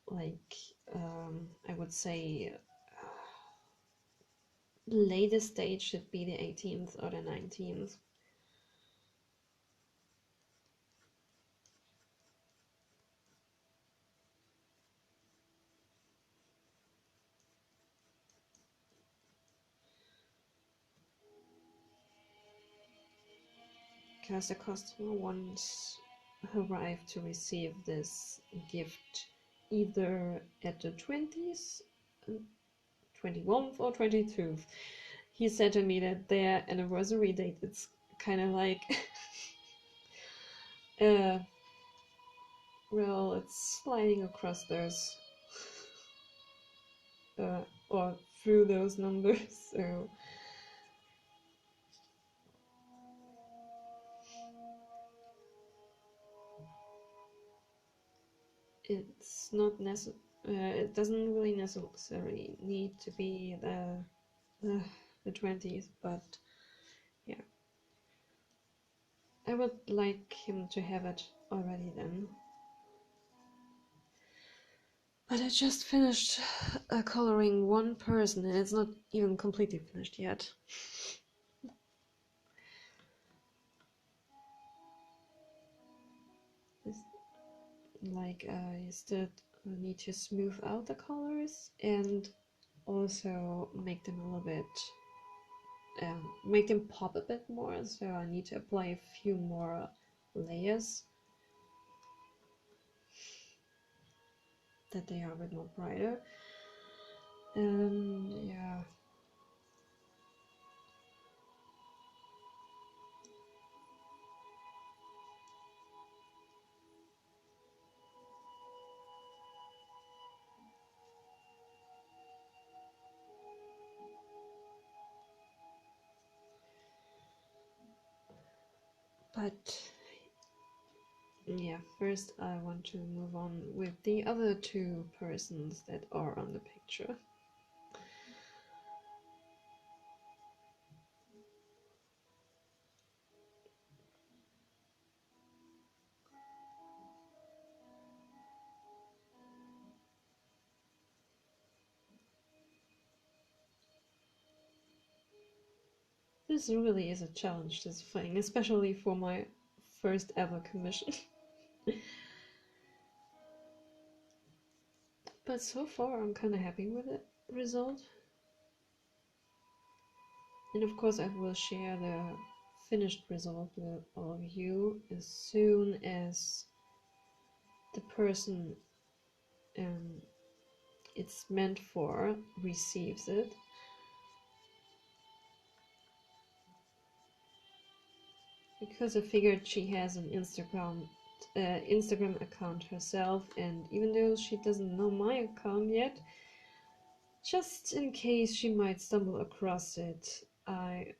Like, I would say latest date should be the 18th or the 19th. Because the customer wants her wife to receive this gift either at the 20th, 21st or 22nd. He said to me that their anniversary date, it's kind of like well, it's sliding across those or through those numbers, so it's not necessary. It doesn't really necessarily need to be the 20th, but yeah, I would like him to have it already then. But I just finished coloring one person, and it's not even completely finished yet. Like I still need to smooth out the colors and also make them a little bit make them pop a bit more, so I need to apply a few more layers that they are a bit more brighter. Yeah. But yeah, first I want to move on with the other two persons that are on the picture. This really is a challenge, this thing, especially for my first ever commission. But so far I'm kind of happy with the result. And of course I will share the finished result with all of you as soon as the person it's meant for receives it. Because I figured she has an Instagram account herself, and even though she doesn't know my account yet, just in case she might stumble across it, I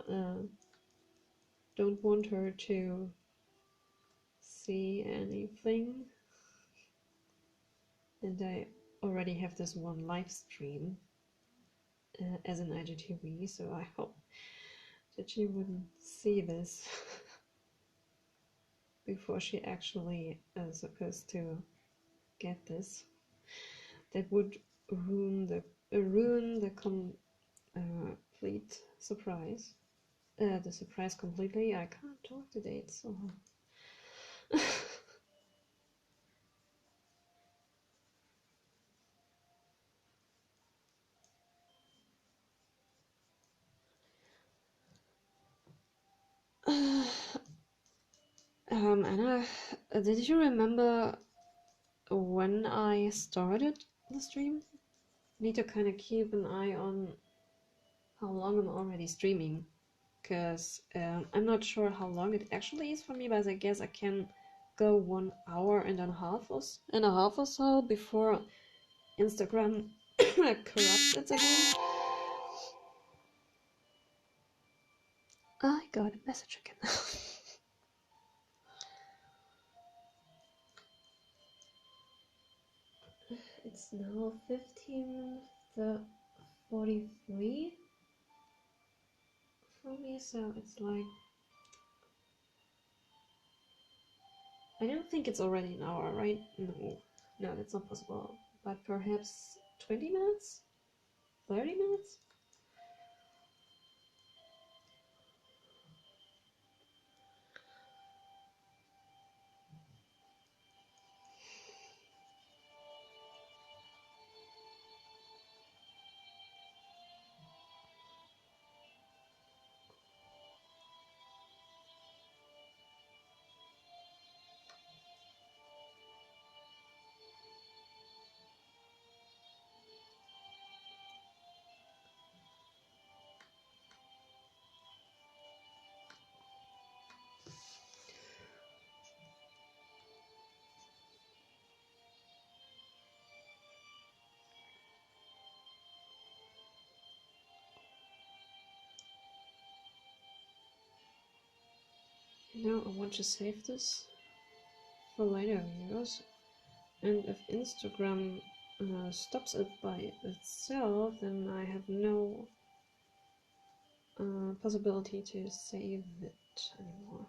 don't want her to see anything. And I already have this one live stream as an IGTV, so I hope that she wouldn't see this before she actually is supposed to get this. That would ruin the complete surprise. the surprise completely. I can't talk today, it's so Anna, did you remember when I started the stream? Need to kind of keep an eye on how long I'm already streaming, because I'm not sure how long it actually is for me, but I guess I can go 1 hour and a half or so before Instagram corrupts it again. I got a message again. It's now 15:43 for me, so it's like, I don't think it's already an hour, right? No, that's not possible. But perhaps 20 minutes? 30 minutes? Now I want to save this for later videos, and if Instagram stops it by itself, then I have no possibility to save it anymore.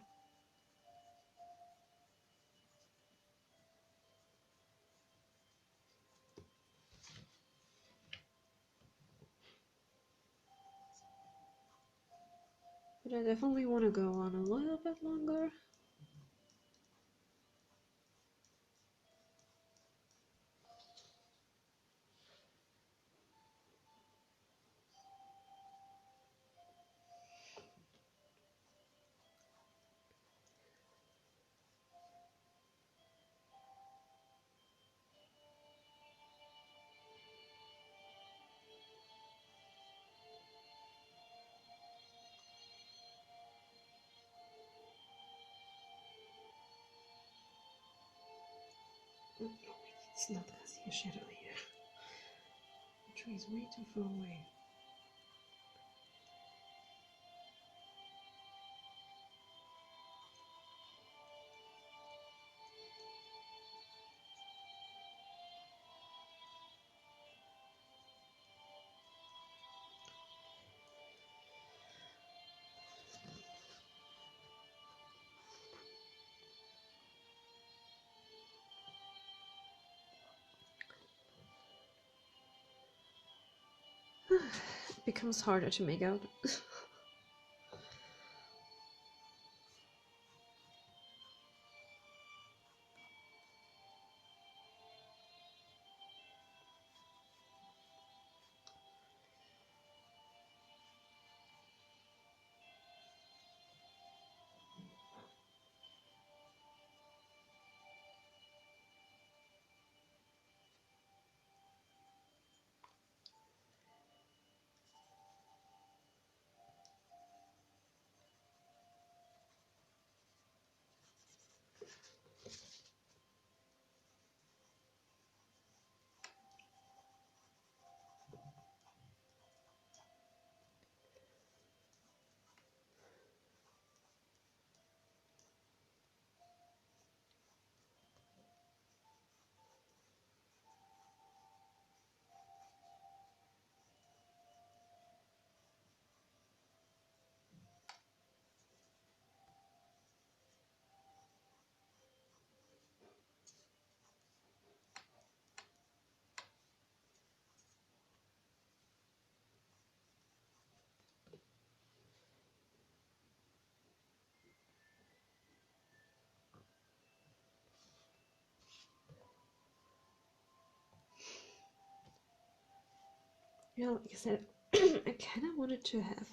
But I definitely want to go on a little bit longer. It's not gonna see a shadow here. The tree is way too far away. It becomes harder to make out. Yeah, like I said, I kind of wanted to have,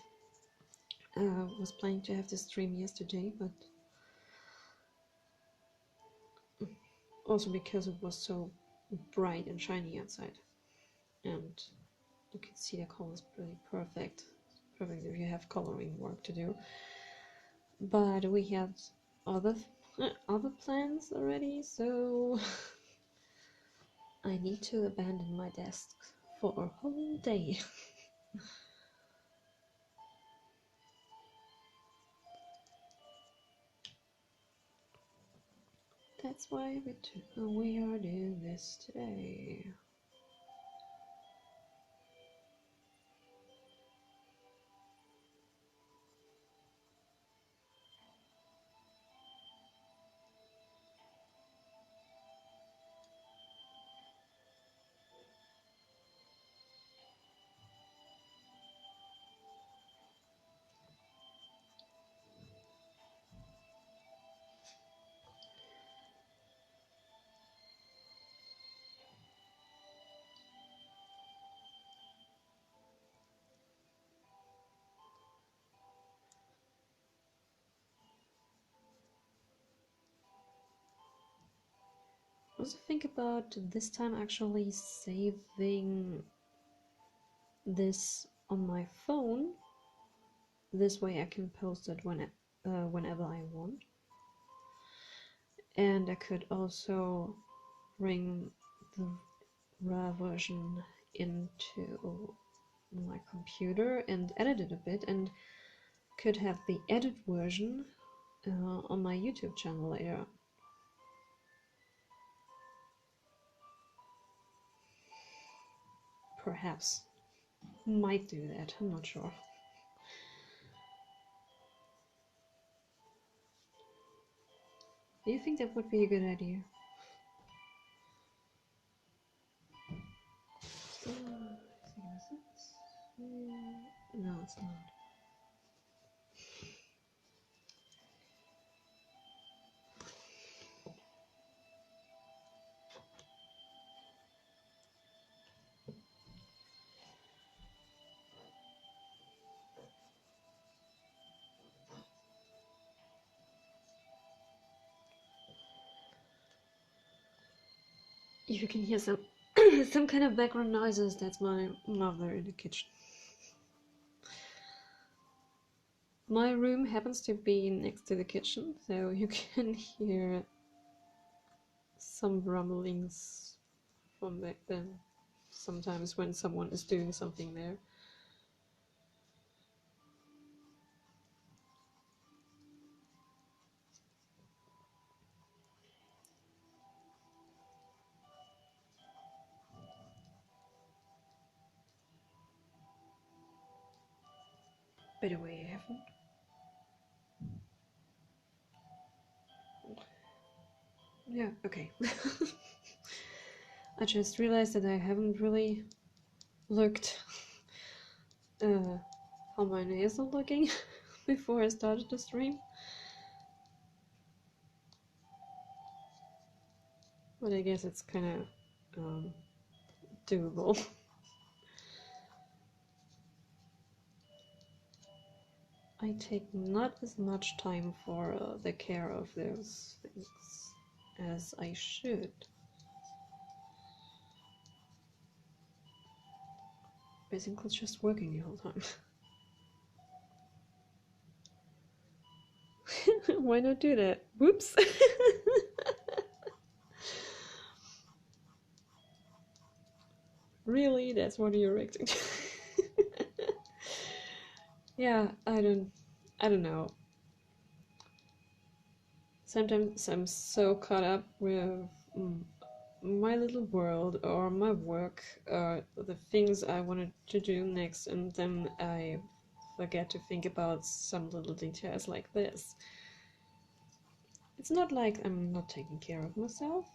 was planning to have this stream yesterday, but also because it was so bright and shiny outside, and you can see the colors pretty perfect. Perfect if you have coloring work to do. But we had other other plans already, so I need to abandon my desk for a whole day. That's why we are doing this today. Also think about this time actually saving this on my phone. This way I can post it whenever I want. And I could also bring the raw version into my computer and edit it a bit, and could have the edit version on my YouTube channel later. Perhaps. Might do that, I'm not sure. Do you think that would be a good idea? No, it's not. If you can hear some some kind of background noises, that's my mother in the kitchen. My room happens to be next to the kitchen, so you can hear some rumblings from back then, sometimes when someone is doing something there. By the way, I haven't. Yeah, okay. I just realized that I haven't really looked how my nails are looking before I started the stream. But I guess it's kind of doable. I take not as much time for the care of those things as I should. Basically just working the whole time. Why not do that? Whoops! Really? That's what you're reacting to? Yeah, I don't know. Sometimes I'm so caught up with my little world or my work or the things I wanted to do next, and then I forget to think about some little details like this. It's not like I'm not taking care of myself.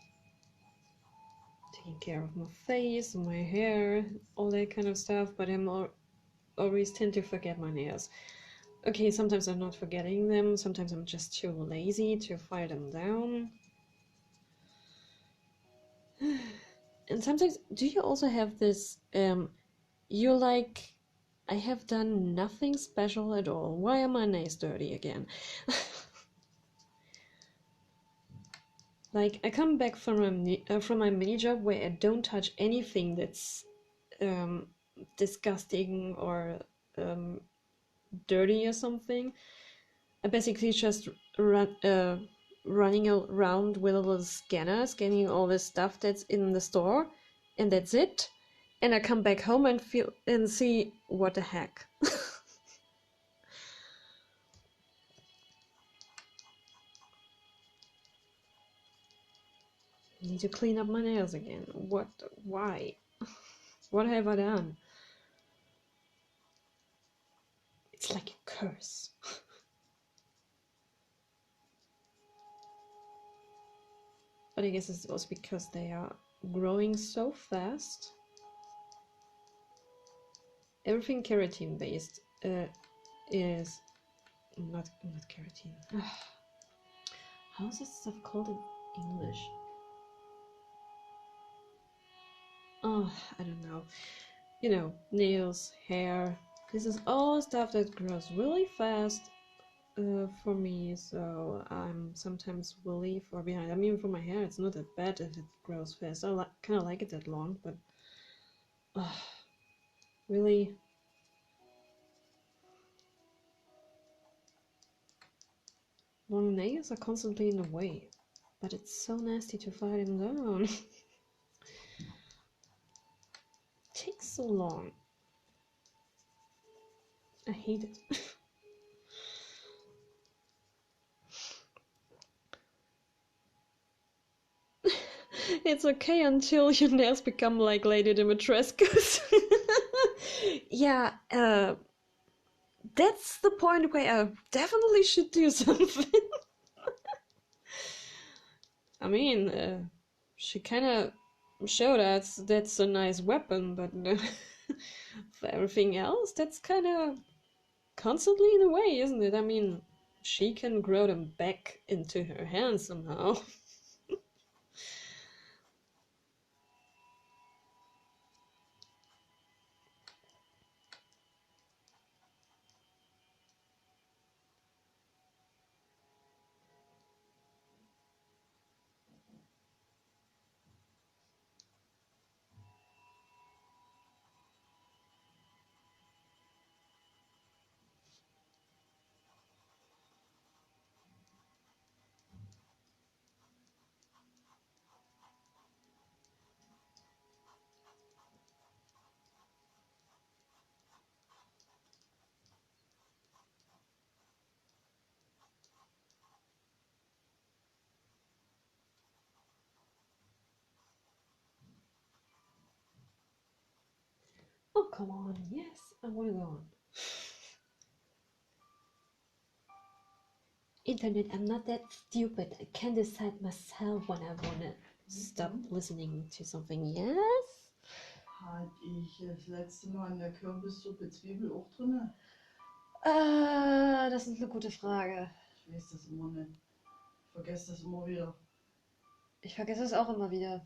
Taking care of my face, my hair, all that kind of stuff, but I'm always tend to forget my nails. Okay, sometimes I'm not forgetting them, sometimes I'm just too lazy to file them down. And sometimes, do you also have this you're like, I have done nothing special at all. Why are my nails dirty again? Like, I come back from my mini job where I don't touch anything that's disgusting or dirty or something. I basically just running around with a little scanner, scanning all the stuff that's in the store, and that's it. And I come back home and feel and see what the heck. Need to clean up my nails again. What? Why? What have I done? It's like a curse. But I guess it's also because they are growing so fast. Everything keratin based is not keratin. How is this stuff called in English? Oh, I don't know. You know, nails, hair. This is all stuff that grows really fast for me, so I'm sometimes will leave or behind. I mean, for my hair, it's not that bad if it grows fast. I kind of like it that long, but really, long nails are constantly in the way. But it's so nasty to fight him down. It takes so long. I hate it. It's okay until your nails become like Lady Dimitrescu's. Yeah, that's the point where I definitely should do something. I mean, she kind of showed us that's a nice weapon, but for everything else, that's kind of constantly in a way, isn't it? I mean, she can grow them back into her hands somehow. Oh, come on. Yes, I want to go on. Internet, I'm not that stupid. I can decide myself when I want to stop listening to something. Yes? Hatte ich das letzte Mal in der Kürbissuppe Zwiebel auch drin? Das ist eine gute Frage. Ich weiß das immer nicht. Ich vergesse das immer wieder. Ich vergesse es auch immer wieder.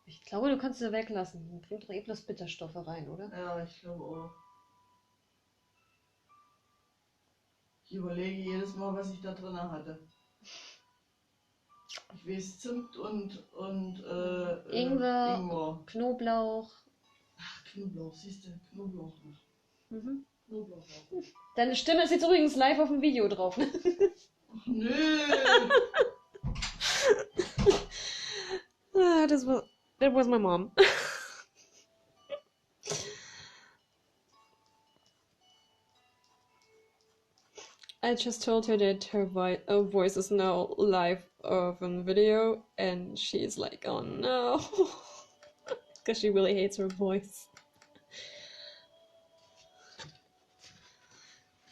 Ich glaube, du kannst sie weglassen. Man bringt doch eh bloß Bitterstoffe rein, oder? Ja, ich glaube auch. Ich überlege jedes Mal, was ich da drin hatte. Ich weiß Zimt und Ingwer, Knoblauch. Ach, Knoblauch, siehst du, Knoblauch noch. Mhm. Knoblauch auch. Deine Stimme ist jetzt übrigens live auf dem Video drauf. Ach nö! That was my mom. I just told her that her voice is now live of a video, and she's like, oh no. Because she really hates her voice.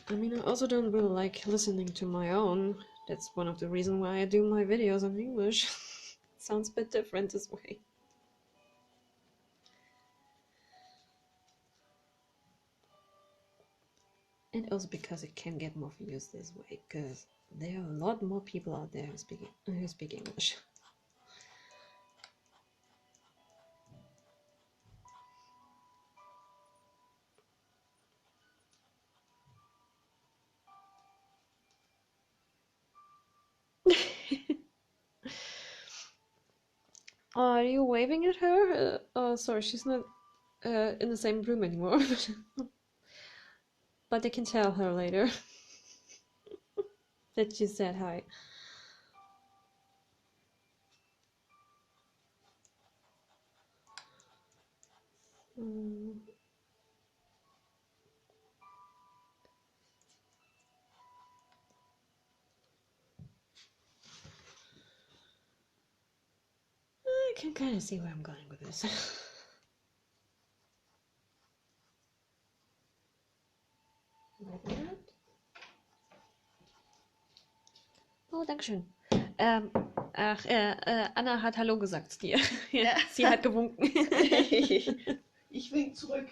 I mean, I also don't really like listening to my own. That's one of the reasons why I do my videos in English. It sounds a bit different this way. And also because it can get more views this way, because there are a lot more people out there who speak English. Are you waving at her? Oh, sorry, she's not in the same room anymore. But I can tell her later that you said hi. Mm. I can kind of see where I'm going with this. Like that. Oh, Dankeschön. Anna hat Hallo gesagt dir. Ja. Sie hat gewunken. Ich wink zurück.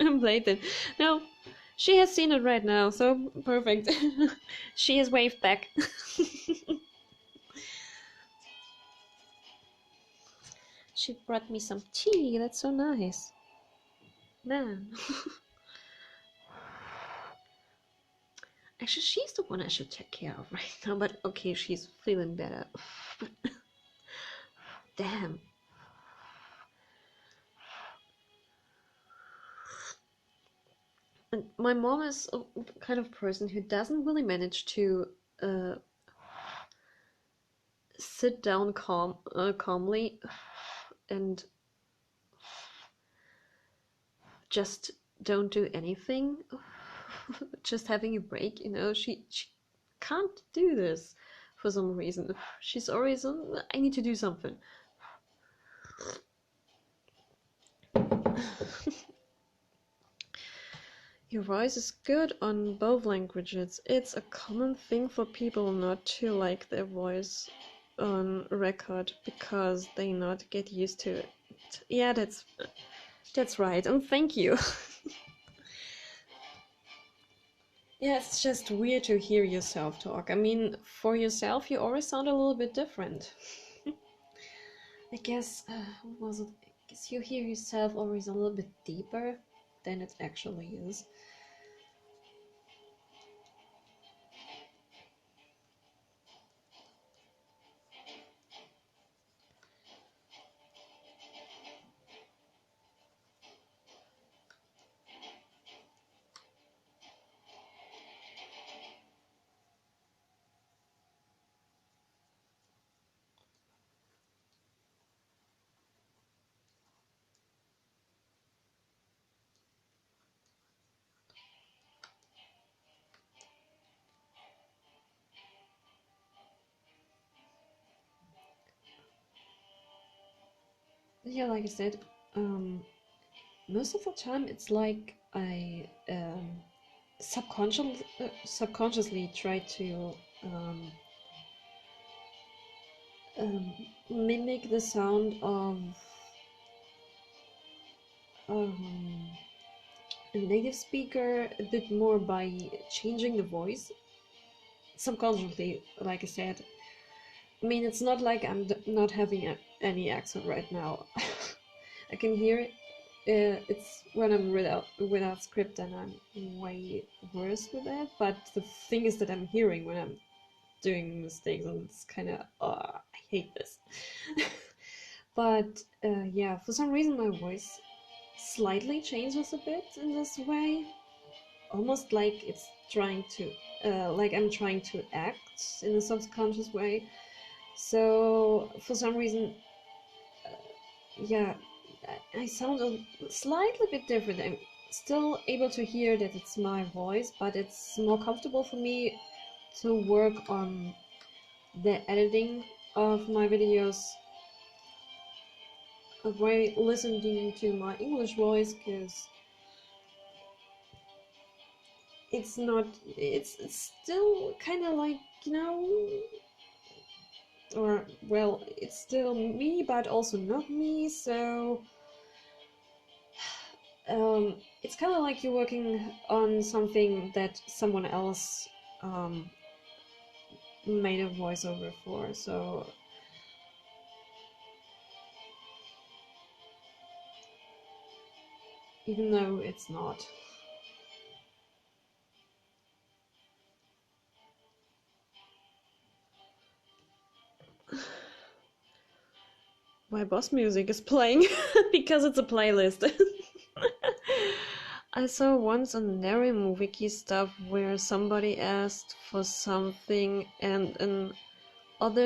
I'm blatant. No, she has seen it right now, so perfect. She has waved back. She brought me some tea. That's so nice. Man. Actually, she's the one I should take care of right now, but okay, she's feeling better. Damn. And my mom is a kind of person who doesn't really manage to sit down calmly and just don't do anything. Just having a break, you know. She can't do this for some reason. She's always I need to do something. Your voice is good on both languages. It's a common thing for people not to like their voice on record because they not get used to it. Yeah, that's right. And thank you. Yeah, it's just weird to hear yourself talk. I mean, for yourself, you always sound a little bit different. I guess, what was it? I guess you hear yourself always a little bit deeper than it actually is. Yeah, like I said, most of the time it's like I subconsciously try to um, mimic the sound of um, a native speaker a bit more by changing the voice subconsciously, like I said. I mean, it's not like I'm not having any accent right now. I can hear it. It's when I'm without script, and I'm way worse with that. But the thing is that I'm hearing when I'm doing mistakes, and it's kind of I hate this. But yeah, for some reason my voice slightly changes a bit in this way, almost like it's trying to like I'm trying to act in a subconscious way. So for some reason, yeah, I sound a slightly bit different. I'm still able to hear that it's my voice, but it's more comfortable for me to work on the editing of my videos by listening to my English voice, because it's still kind of like, you know, or well, it's still me but also not me, so it's kind of like you're working on something that someone else made a voiceover for, so even though it's not. my boss music is playing because it's a playlist. I saw once on Nerim wiki stuff where somebody asked for something and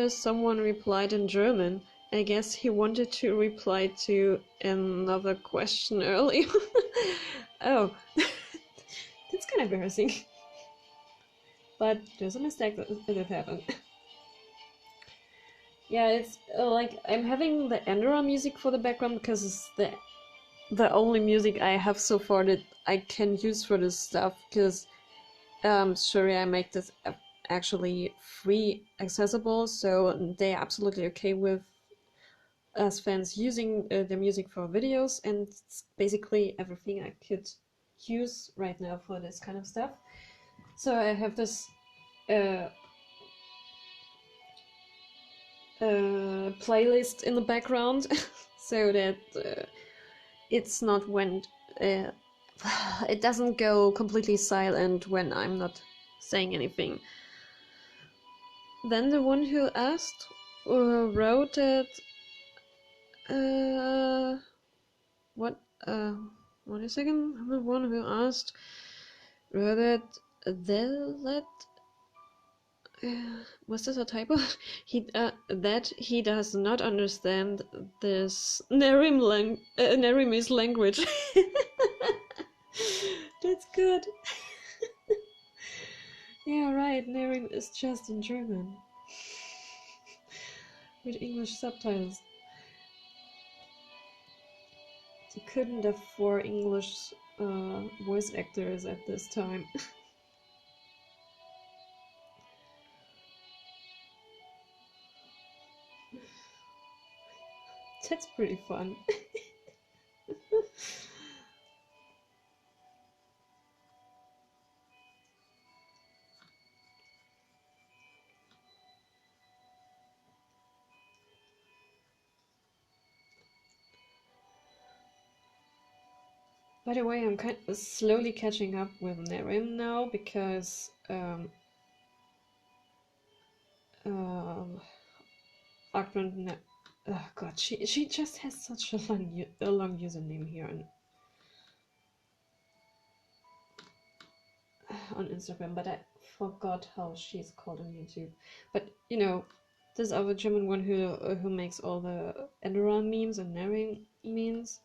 someone replied in German. I guess he wanted to reply to another question earlier. Oh, that's kind of embarrassing. But there's a mistake that happened. Yeah, it's like I'm having the Endora music for the background because it's the only music I have so far that I can use for this stuff. Because sorry, I make this actually free accessible, so they're absolutely okay with us fans using the music for videos, and it's basically everything I could use right now for this kind of stuff. So I have this playlist in the background so that it's not when it doesn't go completely silent when I'm not saying anything. Then the one who asked wrote that what a second. The one who asked wrote that was this a typo? He does not understand this Nerimese language. That's good. Yeah, right. Nerim is just in German with English subtitles. You couldn't afford English voice actors at this time. That's pretty fun. By the way, I'm kind of slowly catching up with Nerim now because Ackman, oh god, she just has such a long username here on Instagram, but I forgot how she's called on YouTube. But you know, this other German one who makes all the Enderon memes and Nerim memes.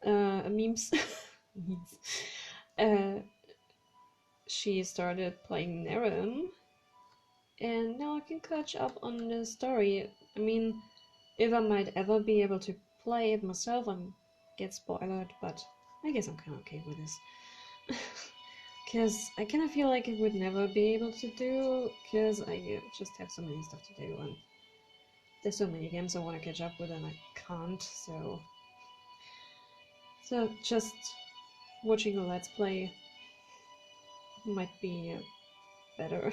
Memes. Memes. She started playing Nerim, and now I can catch up on the story. I mean, if I might ever be able to play it myself and get spoiled, but I guess I'm kind of okay with this. Because I kind of feel like I would never be able to do, because I just have so many stuff to do, and there's so many games I want to catch up with, and I can't, so just watching a Let's Play might be better.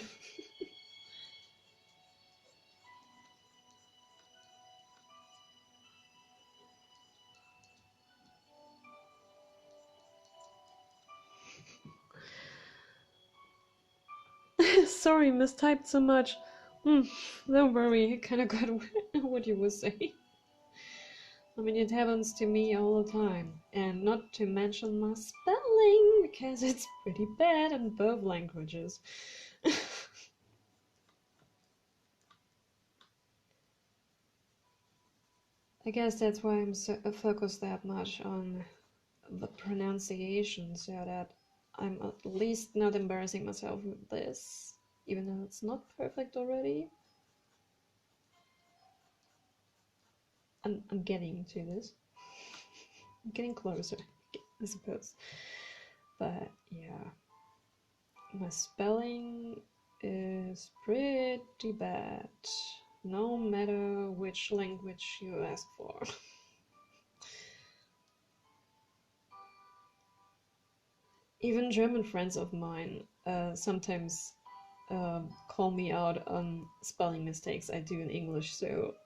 Sorry, mistyped so much. Don't worry, I kinda got what you were saying. I mean, it happens to me all the time. And not to mention my spelling, because it's pretty bad in both languages. I guess that's why I'm so focused that much on the pronunciation, so that I'm at least not embarrassing myself with this, even though it's not perfect already. I'm getting to this. I'm getting closer, I suppose. But yeah, my spelling is pretty bad, no matter which language you ask for. Even German friends of mine sometimes call me out on spelling mistakes I do in English, so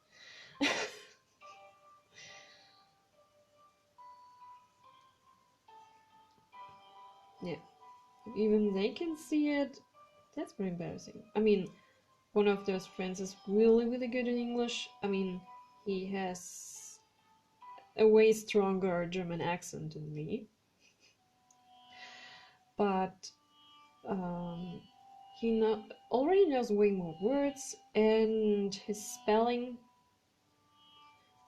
yeah, if even they can see it, that's pretty embarrassing. I mean, one of those friends is really, really good in English. I mean, he has a way stronger German accent than me. But he already knows way more words, and his spelling,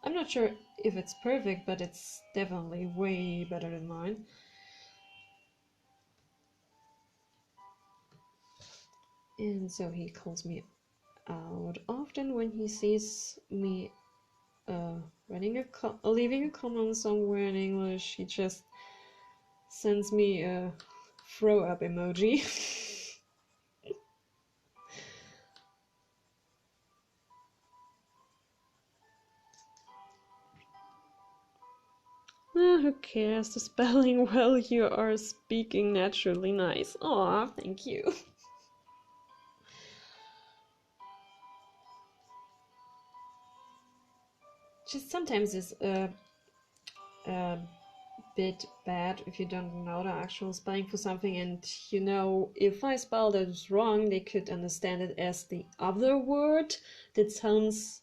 I'm not sure if it's perfect, but it's definitely way better than mine. And so he calls me out often when he sees me leaving a comment somewhere in English. He just sends me a throw up emoji. Who cares? The spelling well, you are speaking naturally nice. Aw, thank you. Just sometimes it's a bit bad if you don't know the actual spelling for something, and you know, if I spelled it wrong, they could understand it as the other word that sounds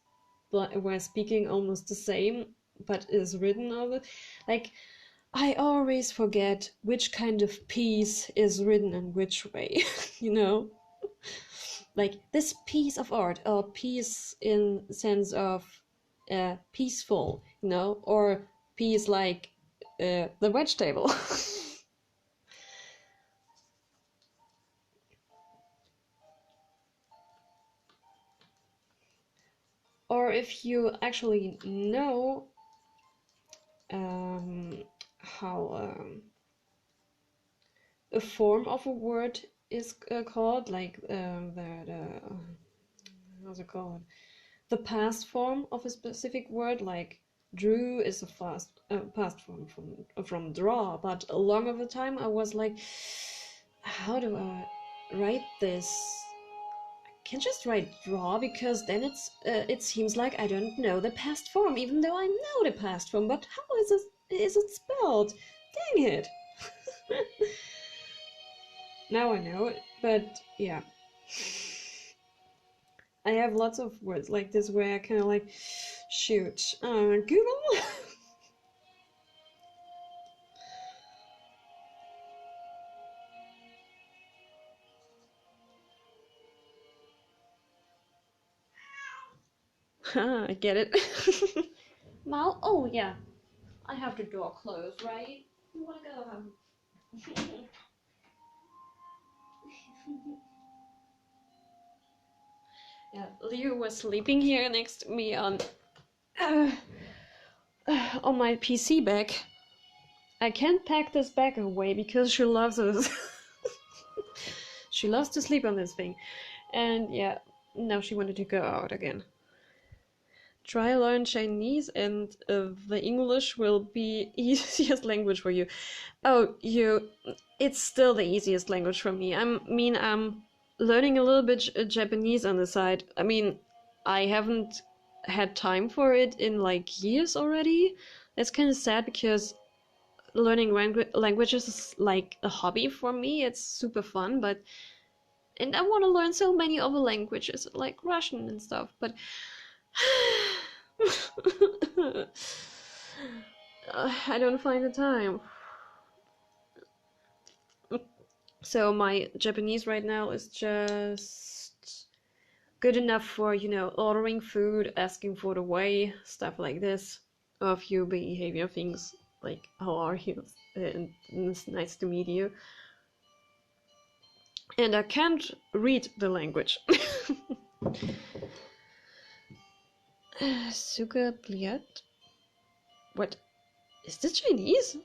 we're speaking almost the same, but is written of it. Like, I always forget which kind of piece is written in which way, you know? Like this piece of art, or piece in sense of peaceful, you know, or piece like the vegetable. Or if you actually know how a form of a word is called, like how's it called? The past form of a specific word, like drew is a past form from draw. But a long of the time I was like, how do I write this? I can't just write draw, because then it seems like I don't know the past form, even though I know the past form. But how is it spelled? Dang it. Now I know it, but yeah. I have lots of words like this where I kind of like, shoot, Google? I get it. Mal, oh yeah, I have the door closed, right? You wanna go home? Yeah, Leo was sleeping here next to me uh, on my PC bag. I can't pack this bag away because she loves it. She loves to sleep on this thing. And yeah, now she wanted to go out again. Try learn Chinese, and the English will be easiest language for you. Oh, it's still the easiest language for me. I'm learning a little bit Japanese on the side. I mean, I haven't had time for it in like years already. That's kind of sad, because learning languages is like a hobby for me. It's super fun, and I want to learn so many other languages like Russian and stuff, but I don't find the time. So my Japanese right now is just good enough for, you know, ordering food, asking for the way, stuff like this. A few behavior things like how are you, and it's nice to meet you. And I can't read the language. Suga Bliat? What? Is this Chinese?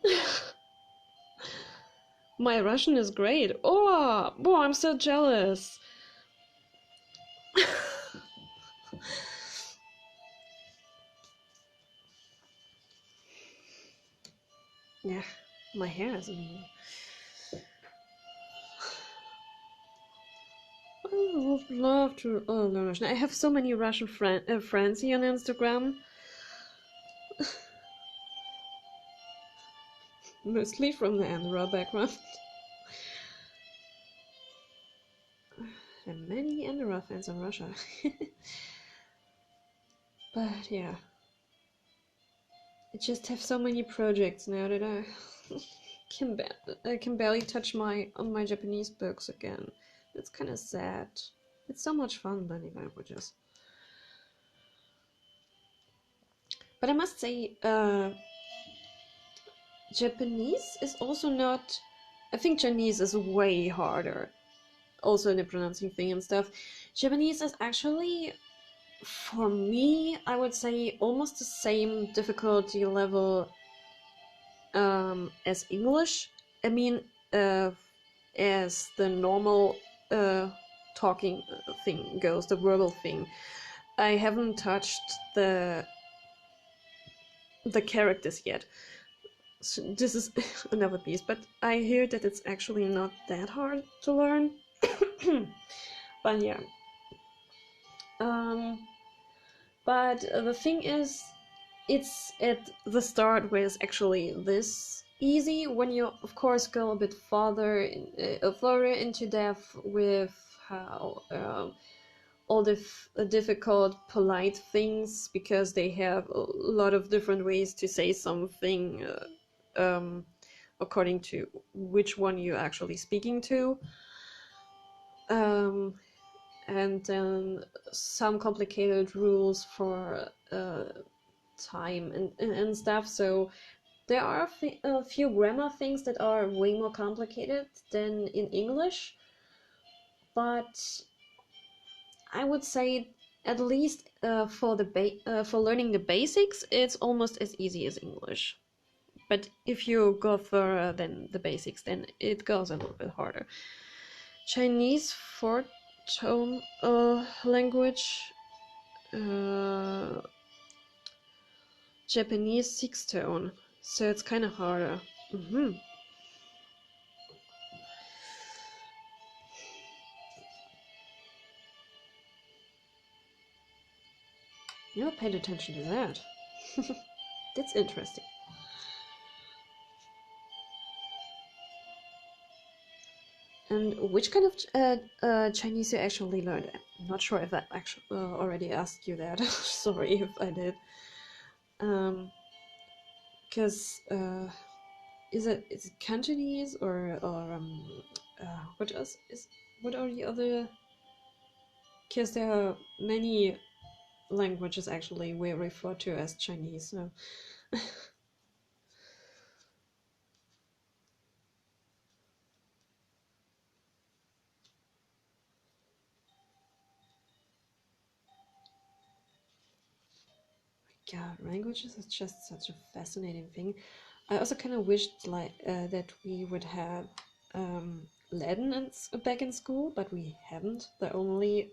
My Russian is great. Oh, boy, I'm so jealous. Yeah, my hair is. I would love to learn Russian. I have so many Russian friends here on Instagram. Mostly from the Andorra background. There are many Andorra fans in Russia. But yeah, I just have so many projects now that I I can barely touch my Japanese books again. It's kind of sad. It's so much fun learning languages. But I must say, Japanese is also not. I think Chinese is way harder, also in the pronouncing thing and stuff. Japanese is actually, for me, I would say almost the same difficulty level as English. I mean, as the normal talking thing goes, the verbal thing. I haven't touched the characters yet. So this is another piece, but I hear that it's actually not that hard to learn. But yeah. But the thing is, it's at the start where it's actually this easy. When you, of course, go a bit further into depth with how all the difficult, polite things, because they have a lot of different ways to say something according to which one you're actually speaking to. And then some complicated rules for time and stuff. So there are a few grammar things that are way more complicated than in English, but I would say at least for learning the basics, it's almost as easy as English. But if you go further than the basics, then it goes a little bit harder. Chinese four-tone language, Japanese six-tone, so it's kind of harder. Never paid attention to that. That's interesting. And which kind of Chinese you actually learned? I'm not sure if I actually already asked you that. Sorry if I did. Because is it Cantonese or what else is? What are the other? Because there are many languages actually we refer to as Chinese. So. God, languages is just such a fascinating thing. I also kind of wished like that we would have Latin back in school, but we haven't. The only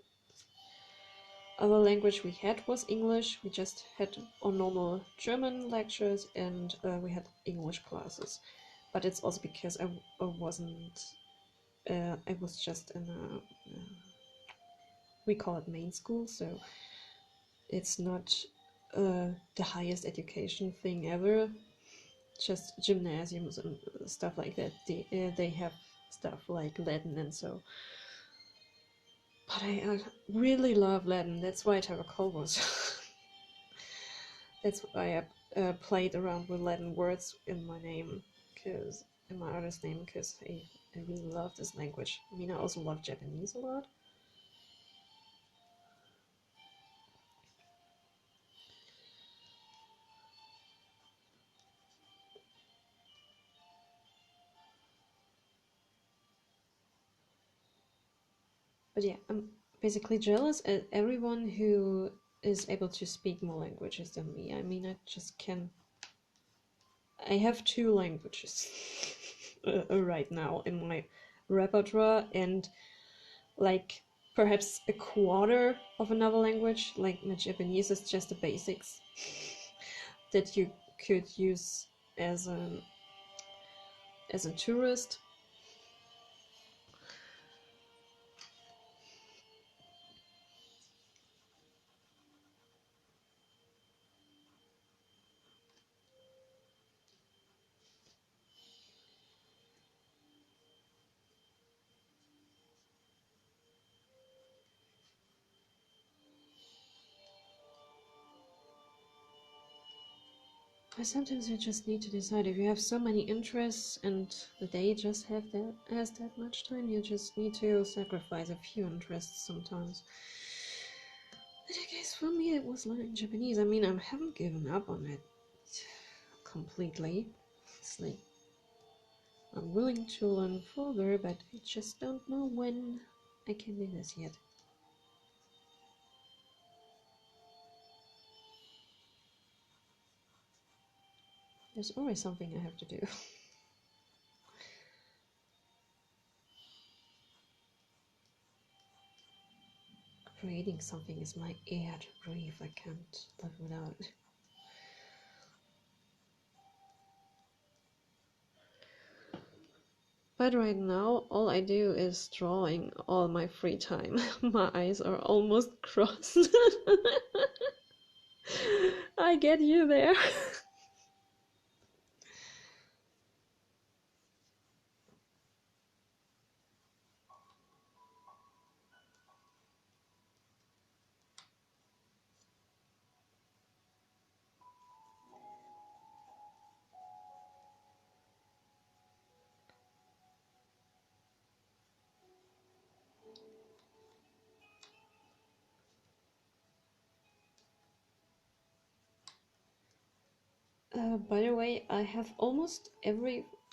other language we had was English. We just had our normal German lectures, and we had English classes. But it's also because I wasn't. I was just in a. We call it main school, so it's not the highest education thing ever. Just gymnasiums and stuff like that. They have stuff like Latin and so. But I really love Latin. That's why I took Colvos. That's why I played around with Latin words in my name, because in my artist name, because I really love this language. I mean, I also love Japanese a lot. But yeah, I'm basically jealous at everyone who is able to speak more languages than me. I mean, I just can. I have two languages right now in my repertoire, and like perhaps a quarter of another language. Like my Japanese is just the basics that you could use as a tourist. Sometimes you just need to decide if you have so many interests and the day just has that much time, you just need to sacrifice a few interests sometimes. And I guess for me it was learning Japanese. I mean, I haven't given up on it completely. It's like I'm willing to learn further, but I just don't know when I can do this yet. There's always something I have to do. Creating something is my air to breathe. I can't live without it. But right now, all I do is drawing all my free time. My eyes are almost crossed. I get you there. By the way, I have almost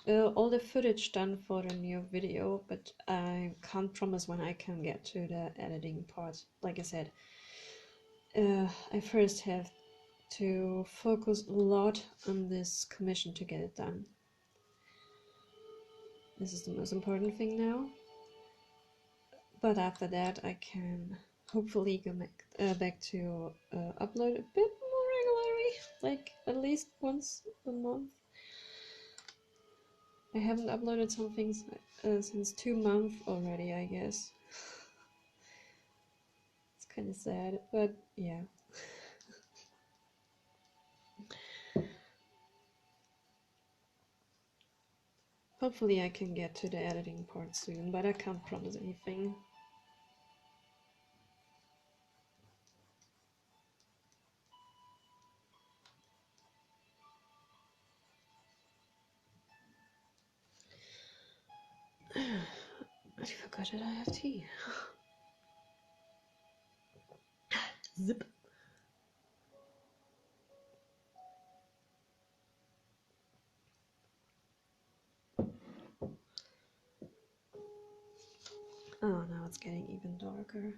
all the footage done for the new video, but I can't promise when I can get to the editing part. Like I said, I first have to focus a lot on this commission to get it done. This is the most important thing now. But after that, I can hopefully go back to upload a bit more regularly, like at least once a month. I haven't uploaded some things since 2 months already, I guess. It's kind of sad, but yeah. Hopefully I can get to the editing part soon, but I can't promise anything. I forgot that I have tea. Zip. Oh, now it's getting even darker.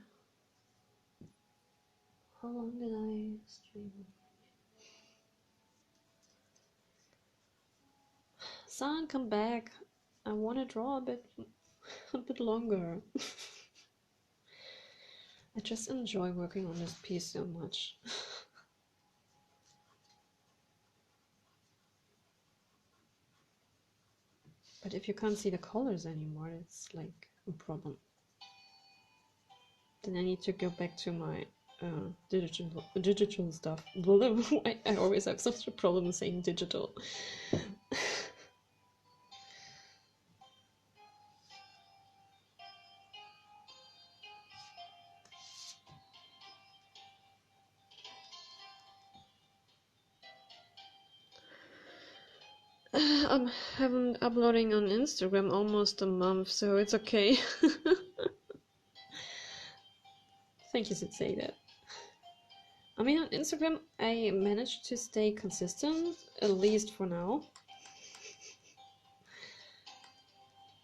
How long did I stream? Son, come back. I want to draw a bit longer. I just enjoy working on this piece so much. But if you can't see the colors anymore, it's like a problem. Then I need to go back to my digital stuff. I always have such a problem saying digital. I haven't uploading on Instagram almost a month, so it's okay. Thank you for saying that. I mean, on Instagram, I managed to stay consistent, at least for now.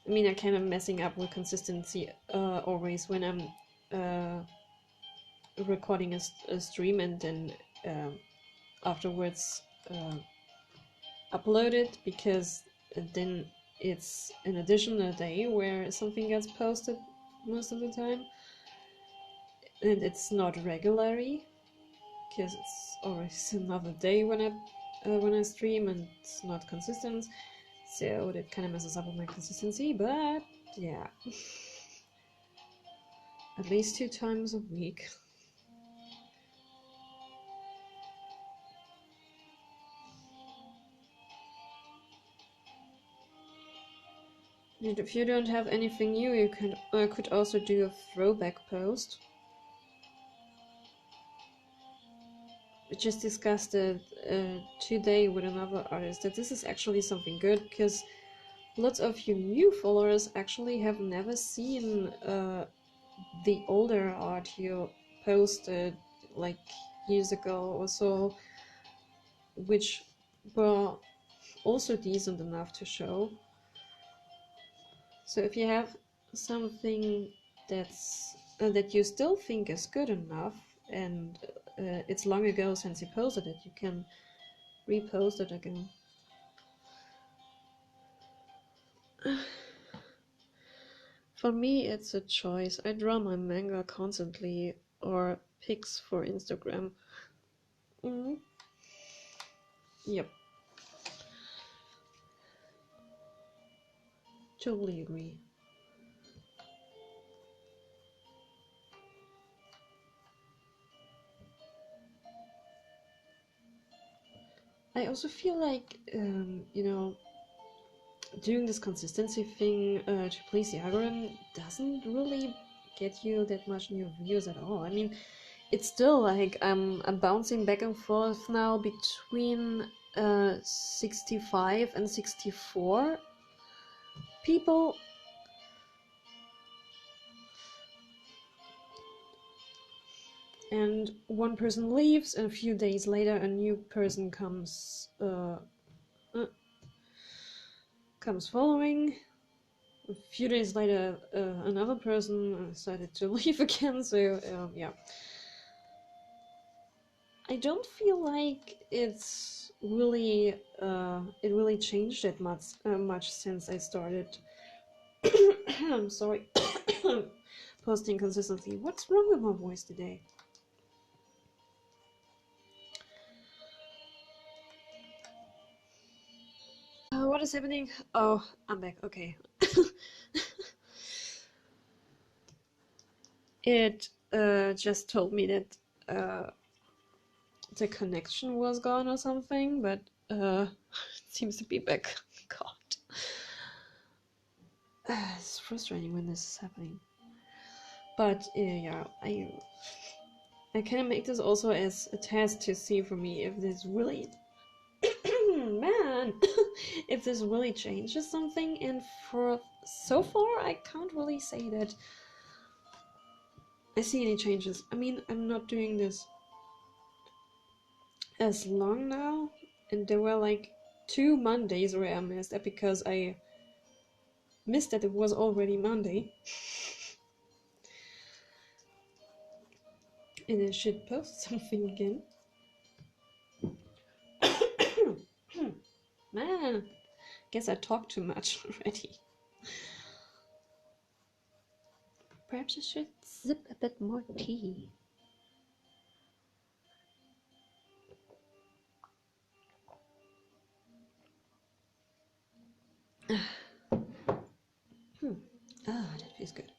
I mean, I'm kind of messing up with consistency always when I'm recording a stream and then afterwards upload it, because then it's an additional day where something gets posted most of the time, and it's not regularly, because it's always another day when I stream and it's not consistent, so that kind of messes up with my consistency. But yeah, at least 2 times a week. And if you don't have anything new, you could also do a throwback post. just discussed it today with another artist, that this is actually something good, because lots of you new followers actually have never seen the older art you posted like years ago or so, which were also decent enough to show. So if you have something that you still think is good enough, and it's long ago since you posted it, you can repost it again. For me, it's a choice. I draw my manga constantly, or pics for Instagram. Yep. Totally agree. I also feel like, doing this consistency thing to please the algorithm doesn't really get you that much new views at all. I mean, it's still like I'm bouncing back and forth now between 65 and 64 people. And one person leaves, and a few days later a new person comes following. A few days later another person decided to leave again, so yeah. I don't feel like it's really it really changed that much since I started I'm sorry posting consistently. What's wrong with my voice today? What is happening? Oh, I'm back. Okay. It just told me that the connection was gone or something, but it seems to be back. God. It's frustrating when this is happening. But yeah, I can make this also as a test to see for me if this really man if this really changes something, and for so far I can't really say that I see any changes. I mean, I'm not doing this as long now, and there were like 2 Mondays where I missed it because I missed that it was already Monday. And I should post something again. Man, guess I talked too much already. Perhaps I should sip a bit more tea. Ah, that feels good.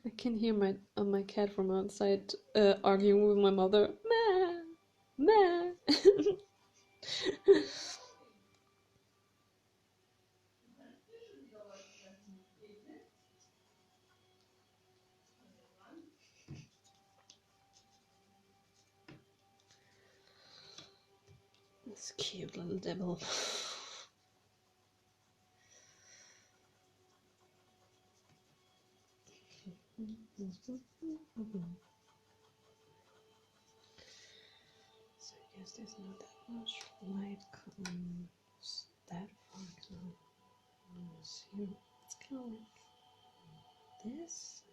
I can hear my cat from outside arguing with my mother. Ma, ma. This cute little devil. So I guess there's not that much light coming that far. So it's kind of like this.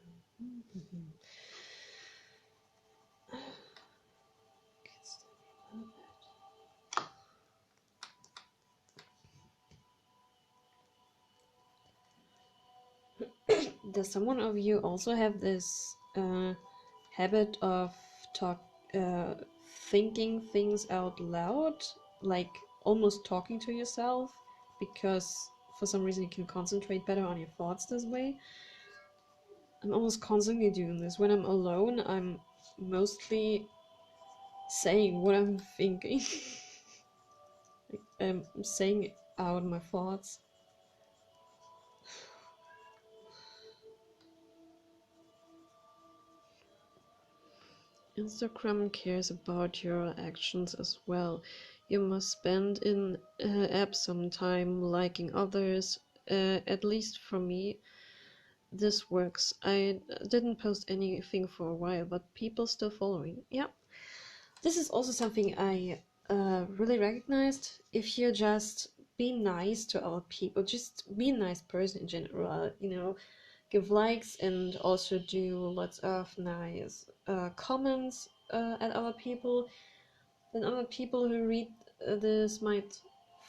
Does someone of you also have this habit of thinking things out loud, like almost talking to yourself, because for some reason you can concentrate better on your thoughts this way? I'm almost constantly doing this. When I'm alone, I'm mostly saying what I'm thinking. I'm saying out my thoughts. Instagram cares about your actions as well. You must spend in app some time liking others. At least for me, this works. I didn't post anything for a while, but people still following. Yeah, this is also something I really recognized. If you just be nice to other people, just be a nice person in general, you know, give likes and also do lots of nice comments at other people, then other people who read this might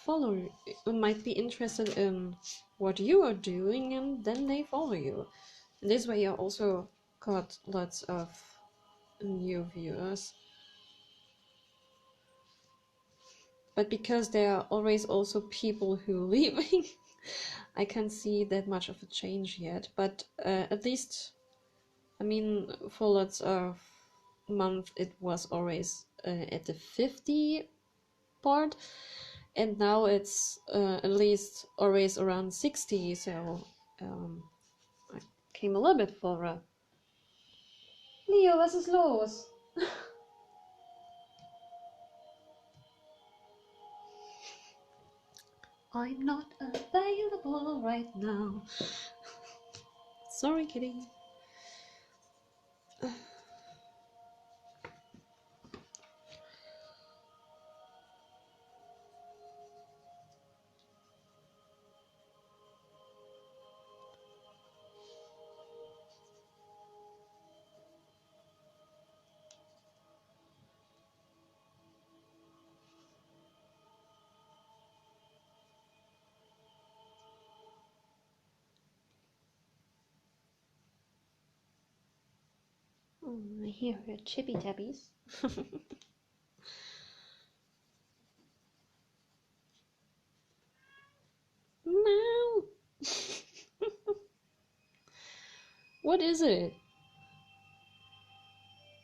follow, might be interested in what you are doing, and then they follow you. And this way you also got lots of new viewers. But because there are always also people who leaving, I can't see that much of a change yet. But at least, I mean, for lots of months it was always at the 50 part, and now it's at least always around 60. So I came a little bit forward. Leo, was ist los? I'm not available right now. Sorry, kitty. Oh, I hear her chippy tappies. Meow. What is it?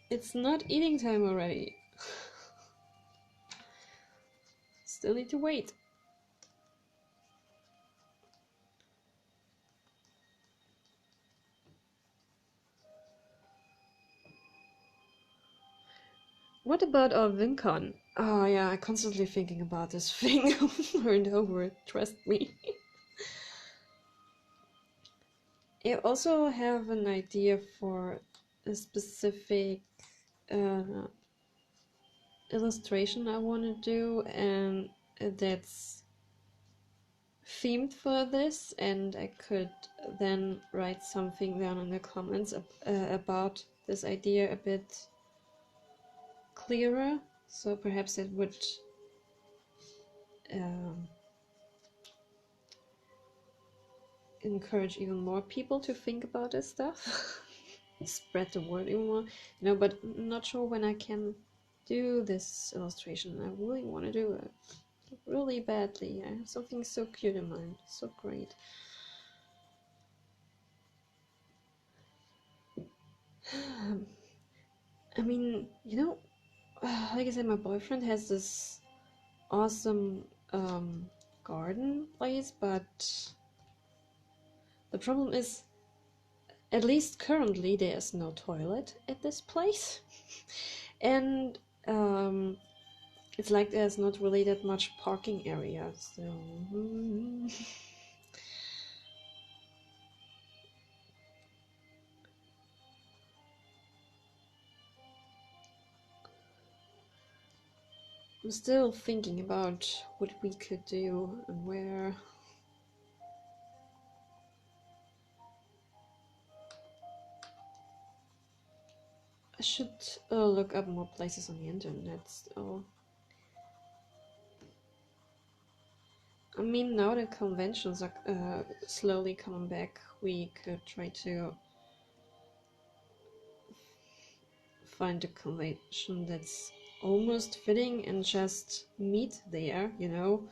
It's not eating time already. Still need to wait. What about our VinCon? Oh yeah, I'm constantly thinking about this thing over and over, trust me. I also have an idea for a specific illustration I want to do, and that's themed for this, and I could then write something down in the comments about this idea a bit clearer, so perhaps it would encourage even more people to think about this stuff. Spread the word even more, you know, but I'm not sure when I can do this illustration. I really want to do it really badly. I have something so cute in mind, so great. I mean, you know, like I said, my boyfriend has this awesome garden place, but the problem is, at least currently, there's no toilet at this place. And it's like there's not really that much parking area, so I'm still thinking about what we could do and where. I should look up more places on the internet still. I mean, now that conventions are slowly coming back, we could try to find a convention that's almost fitting and just meet there, you know,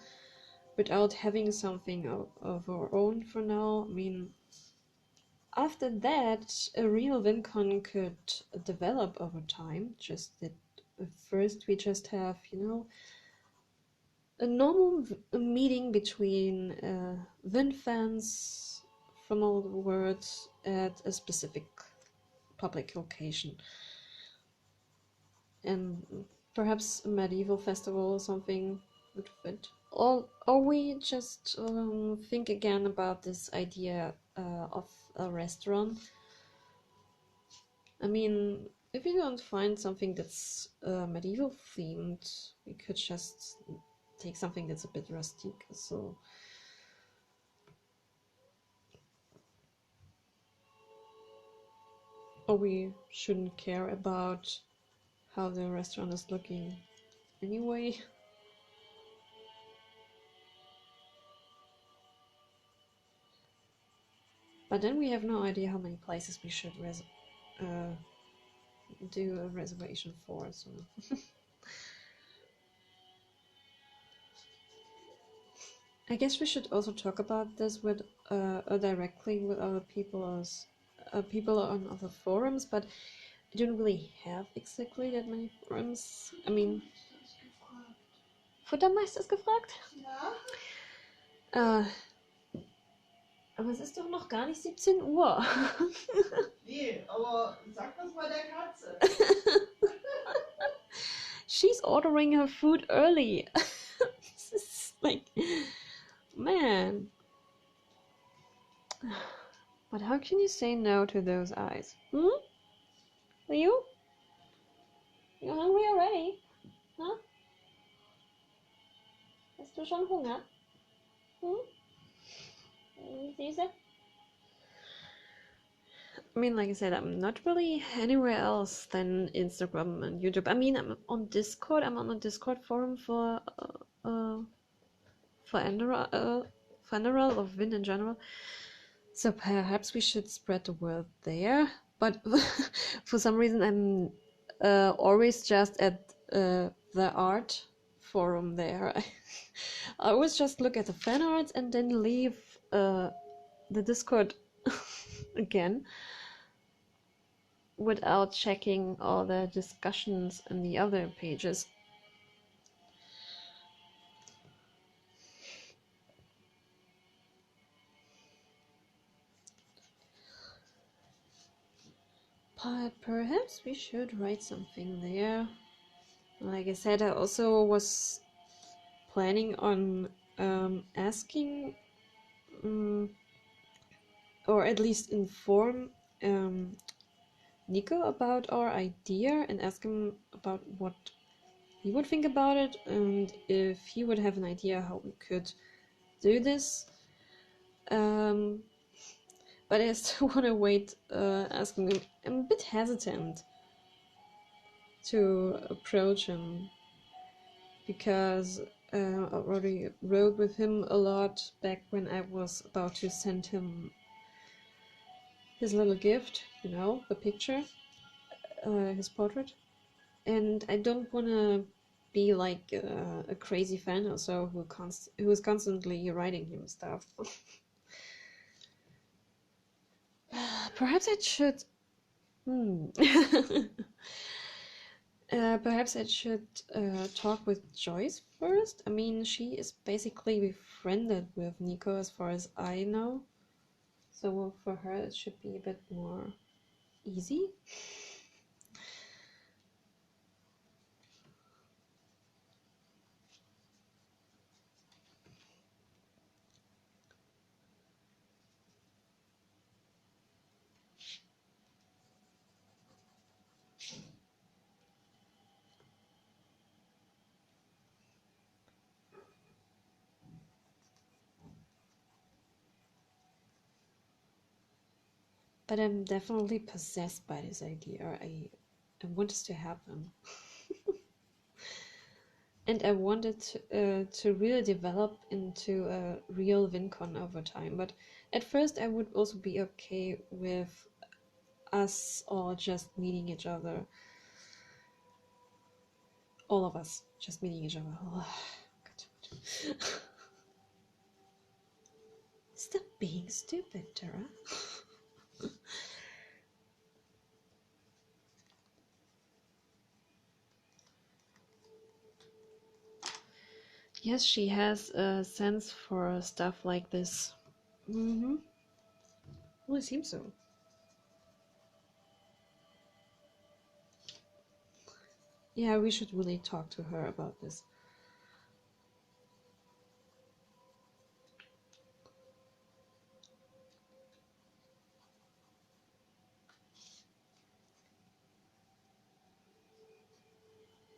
without having something of our own for now. I mean, after that, a real VinCon could develop over time, just that first we just have, you know, a normal meeting between Vin fans from all over the world at a specific public location. and perhaps a medieval festival or something would fit. Or we just think again about this idea of a restaurant. I mean, if you don't find something that's medieval themed, we could just take something that's a bit rustic. So, or we shouldn't care about how the restaurant is looking anyway. But then we have no idea how many places we should do a reservation for. So. I guess we should also talk about this with directly with other people as people on other forums, but I don't really have exactly that many forums. I mean, Futtermeister ist gefragt? Ja. Aber es ist doch noch gar nicht 17 Uhr. Nee, aber sag das mal der Katze. She's ordering her food early. This is like, man. But how can you say no to those eyes? Hmm? Are you? You're hungry already? Huh? Hast du schon Hunger? Süße? I mean, like I said, I'm not really anywhere else than Instagram and YouTube. I mean, I'm on Discord. I'm on a Discord forum for Emerald or Vin in general. So perhaps we should spread the word there. But for some reason, I'm always just at the art forum there. I always just look at the fan arts and then leave the Discord again without checking all the discussions in the other pages. But perhaps we should write something there. Like I said, I also was planning on asking, or at least inform Nico about our idea and ask him about what he would think about it and if he would have an idea how we could do this. But I still want to wait asking him. I'm a bit hesitant to approach him because I already wrote with him a lot back when I was about to send him his little gift, you know, the picture, his portrait. And I don't want to be like a crazy fan or so who is constantly writing him stuff. Perhaps I should. Perhaps I should talk with Joyce first. I mean, she is basically befriended with Nico as far as I know. So for her it should be a bit more easy. But I'm definitely possessed by this idea. I want this to happen. And I wanted to really develop into a real VinCon over time. But at first I would also be okay with us all just meeting each other. All of us just meeting each other. Oh, God. Stop being stupid, Tara. Yes, she has a sense for stuff like this. Mm-hmm. Well, it seems so. Yeah, we should really talk to her about this.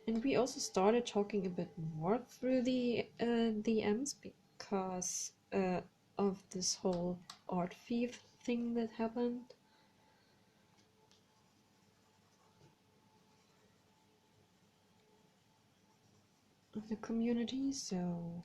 And we also started talking a bit more through the DMs because of this whole art thief thing that happened. Of the community, so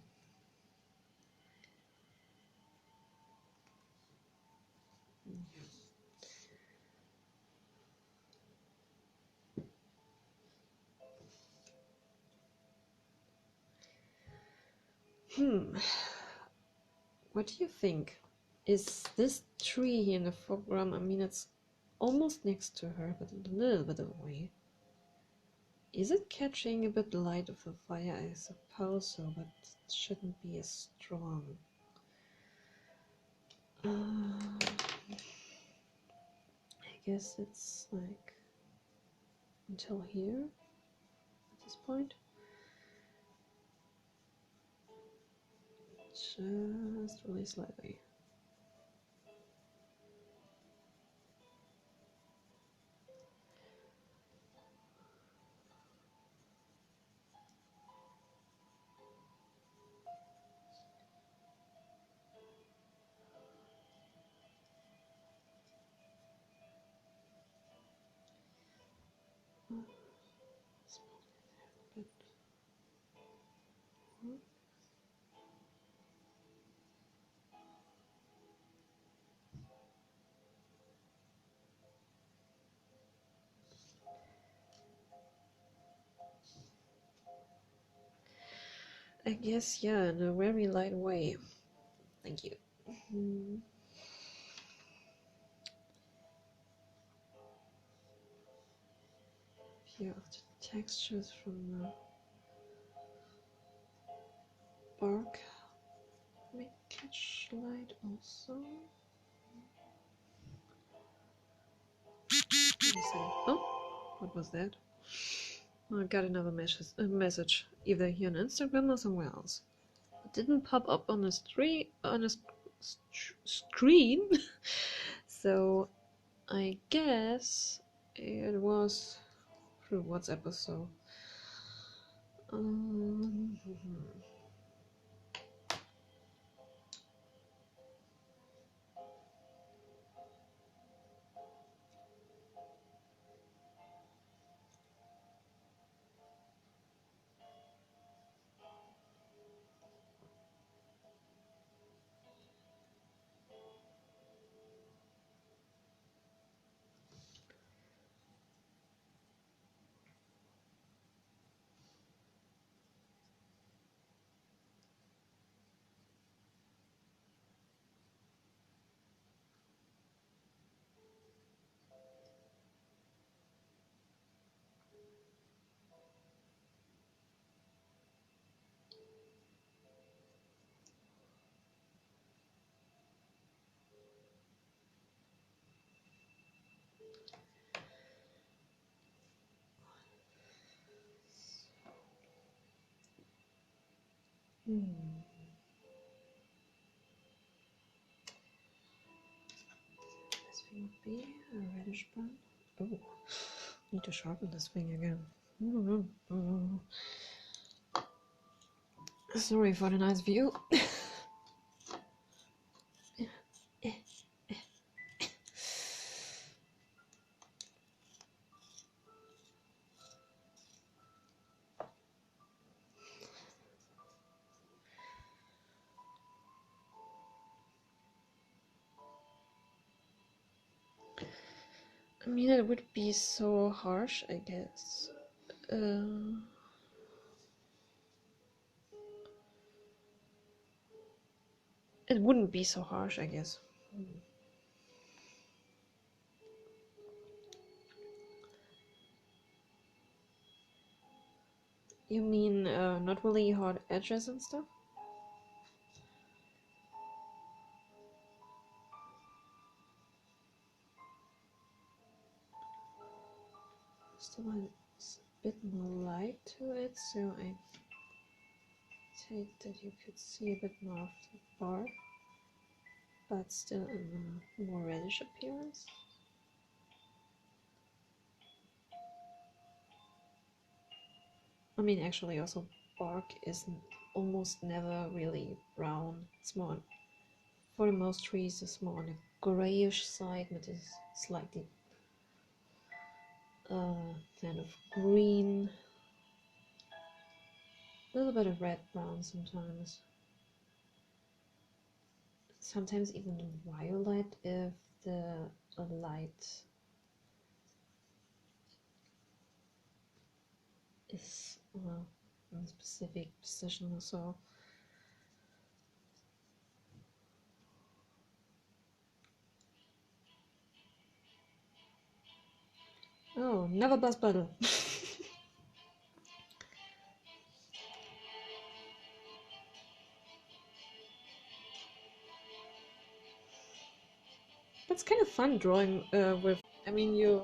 what do you think? Is this tree here in the foreground? I mean, it's almost next to her, but a little bit away. Is it catching a bit light of the fire? I suppose so, but it shouldn't be as strong. I guess it's like until here at this point. Just really slightly. I guess, yeah, in a very light way. Thank you. Few of the textures from the bark may catch light also. Let me see. Oh, what was that? Oh, I got another message, either here on Instagram or somewhere else. It didn't pop up on a screen, so I guess it was through WhatsApp or so. This thing would be a reddish brown. Oh, need to sharpen this thing again. Sorry for the nice view. I mean, it would be so harsh, I guess. It wouldn't be so harsh, I guess. You mean not really hard edges and stuff? Still, bit more light to it, so I take that you could see a bit more of the bark, but still in a more reddish appearance. I mean, actually, also bark is almost never really brown. It's more, for the most trees, it's more on the grayish side, but is slightly kind of green, a little bit of red brown sometimes. Sometimes even violet if the light is in a specific position or so. Oh, never buzz bottle. That's kind of fun drawing with. I mean, you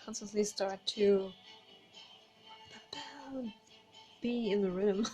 constantly start to be in the rhythm.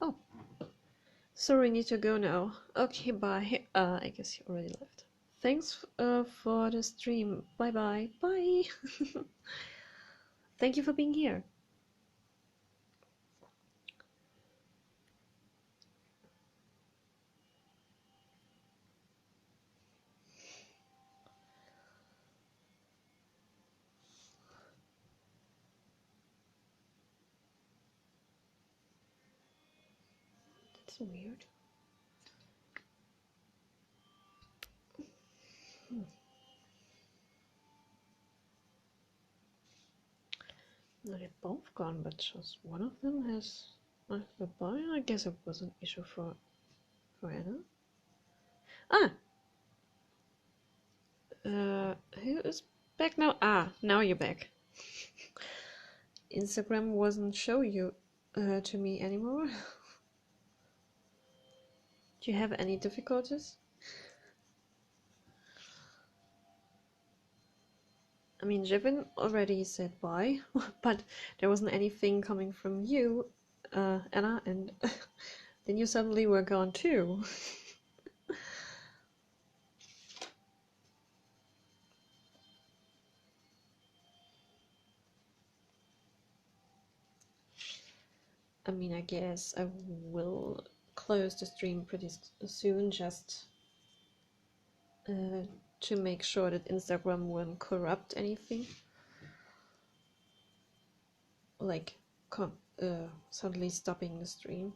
Oh, sorry, need to go now. Okay, bye. I guess you already left. Thanks for the stream. Bye bye. Bye. Thank you for being here. That's weird. No, they're both gone, but just one of them has left the boy. I guess it was an issue for Anna. Ah, who is back now? Ah, now you're back. Instagram wasn't show you to me anymore. Do you have any difficulties? I mean, Jevin already said bye, but there wasn't anything coming from you, Anna, and then you suddenly were gone too. I mean, I guess I will close the stream pretty soon, just to make sure that Instagram won't corrupt anything. Like, suddenly stopping the stream.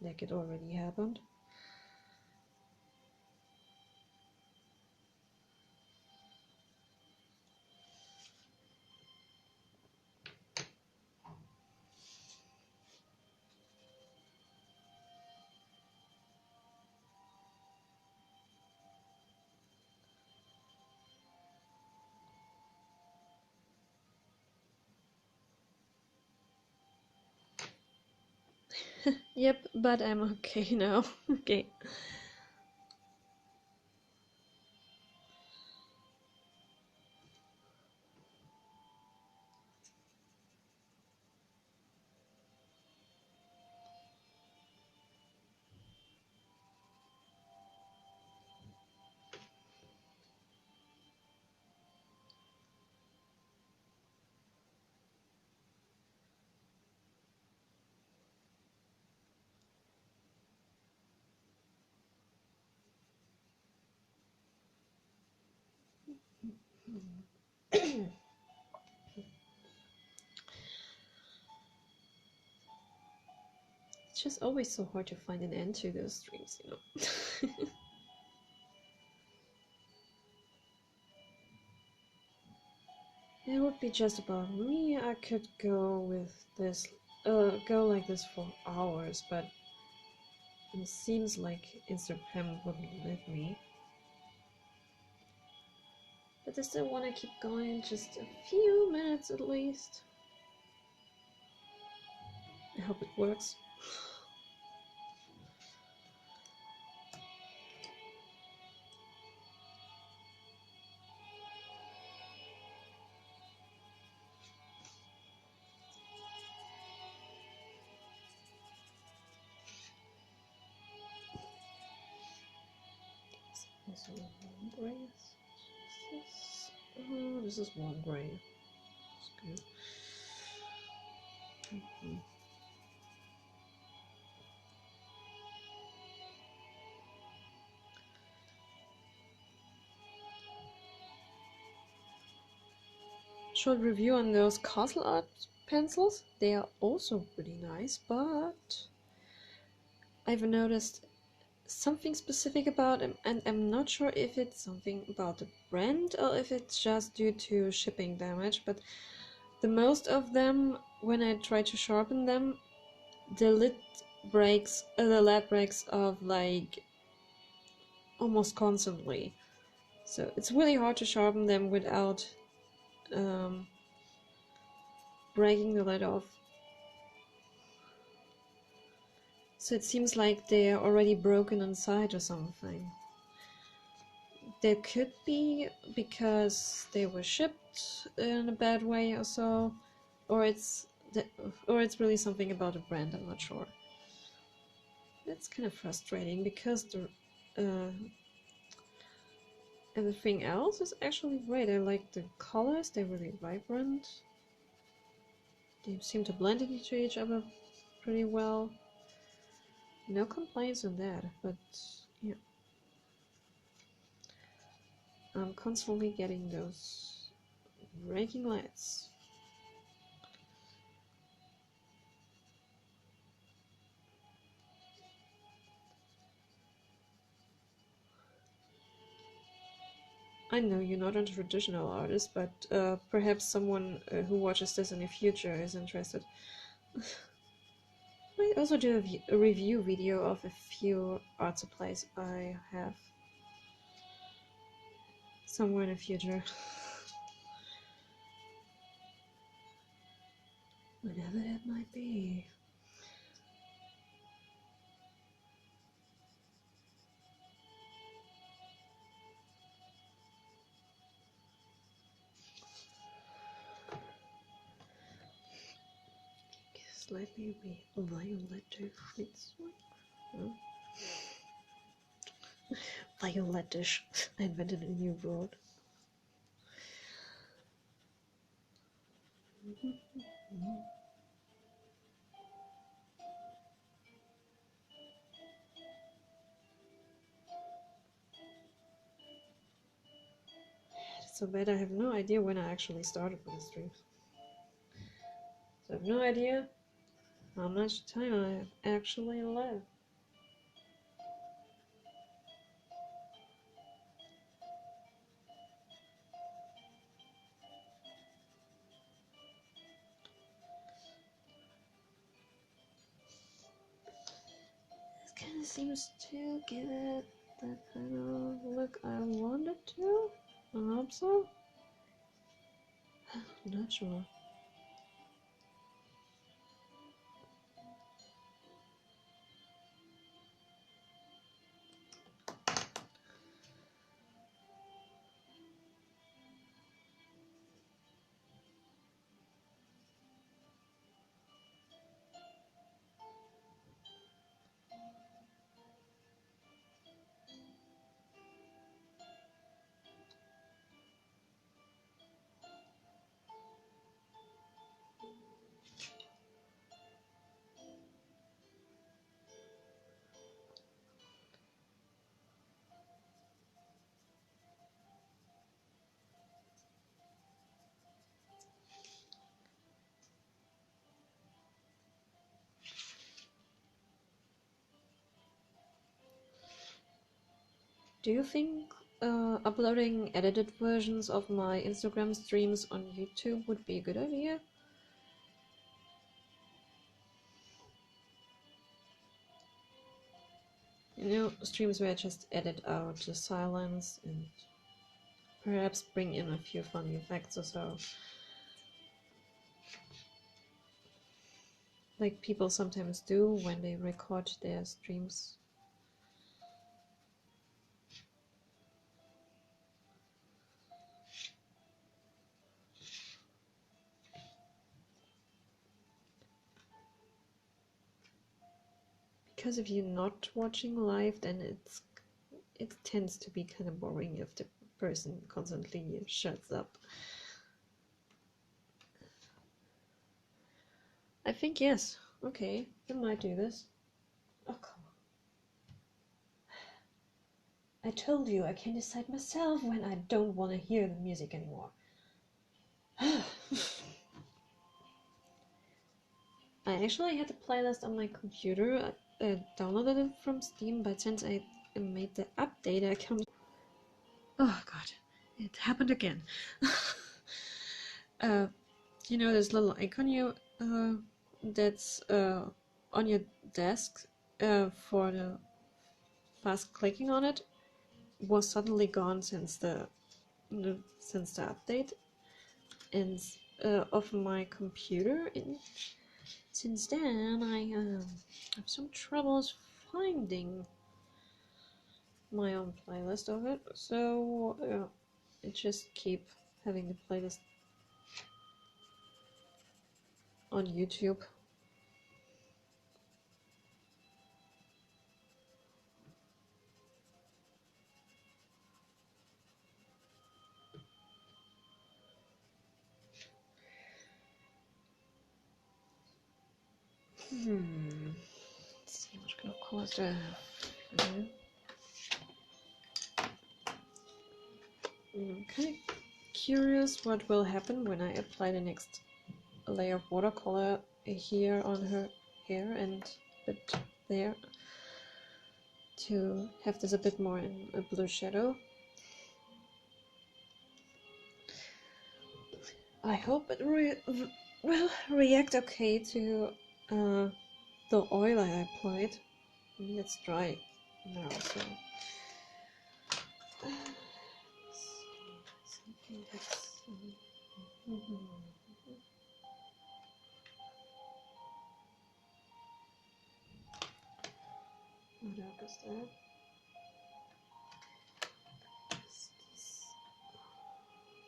Like it already happened. Yep, but I'm okay now. Okay. It's just always so hard to find an end to those streams, you know. It would be just about me. I could go with this, go like this for hours, but it seems like Instagram wouldn't let me. But I still want to keep going just a few minutes at least. I hope it works. Also one gray. Oh, this is one gray. That's good. Short review on those castle art pencils. They are also pretty nice, but I've noticed something specific about them, and I'm not sure if it's something about the brand or if it's just due to shipping damage, but the most of them, when I try to sharpen them, the lead breaks off like almost constantly. So it's really hard to sharpen them without breaking the lid off. So it seems like they're already broken inside or something. There could be because they were shipped in a bad way or so, or it's really something about the brand. I'm not sure. It's kind of frustrating because everything else is actually great. I like the colors; they're really vibrant. They seem to blend into each other pretty well. No complaints on that, but yeah. I'm constantly getting those raking lights. I know you're not a traditional artist, but perhaps someone who watches this in the future is interested. I also do a review video of a few art supplies I have somewhere in the future. Whenever that might be. Slightly violetish. It's violetish. I invented a new word. So bad I have no idea when I actually started with the stream. So I have no idea how much time I have actually left. This kind of seems to give it the kind of look I wanted to. I hope so. I'm not sure. Do you think uploading edited versions of my Instagram streams on YouTube would be a good idea? You know, streams where I just edit out the silence and perhaps bring in a few funny effects or so. Like people sometimes do when they record their streams. Because if you're not watching live, then it tends to be kind of boring if the person constantly shuts up. I think yes. Okay, you might do this. Oh, come on. I told you I can decide myself when I don't want to hear the music anymore. I actually had the playlist on my computer. I downloaded it from Steam, but since I made the update, I can't. Oh god, it happened again. You know this little icon that's on your desk for the fast clicking on it was suddenly gone since the update, and of my computer. And since then, I have some troubles finding my own playlist of it. So I just keep having the playlist on YouTube. Let's see what kind of colors do I have. Okay. Curious what will happen when I apply the next layer of watercolor here on her hair and a bit there to have this a bit more in a blue shadow. I hope it will react okay to the oil I applied. It's dry now, so something that's what dark is that?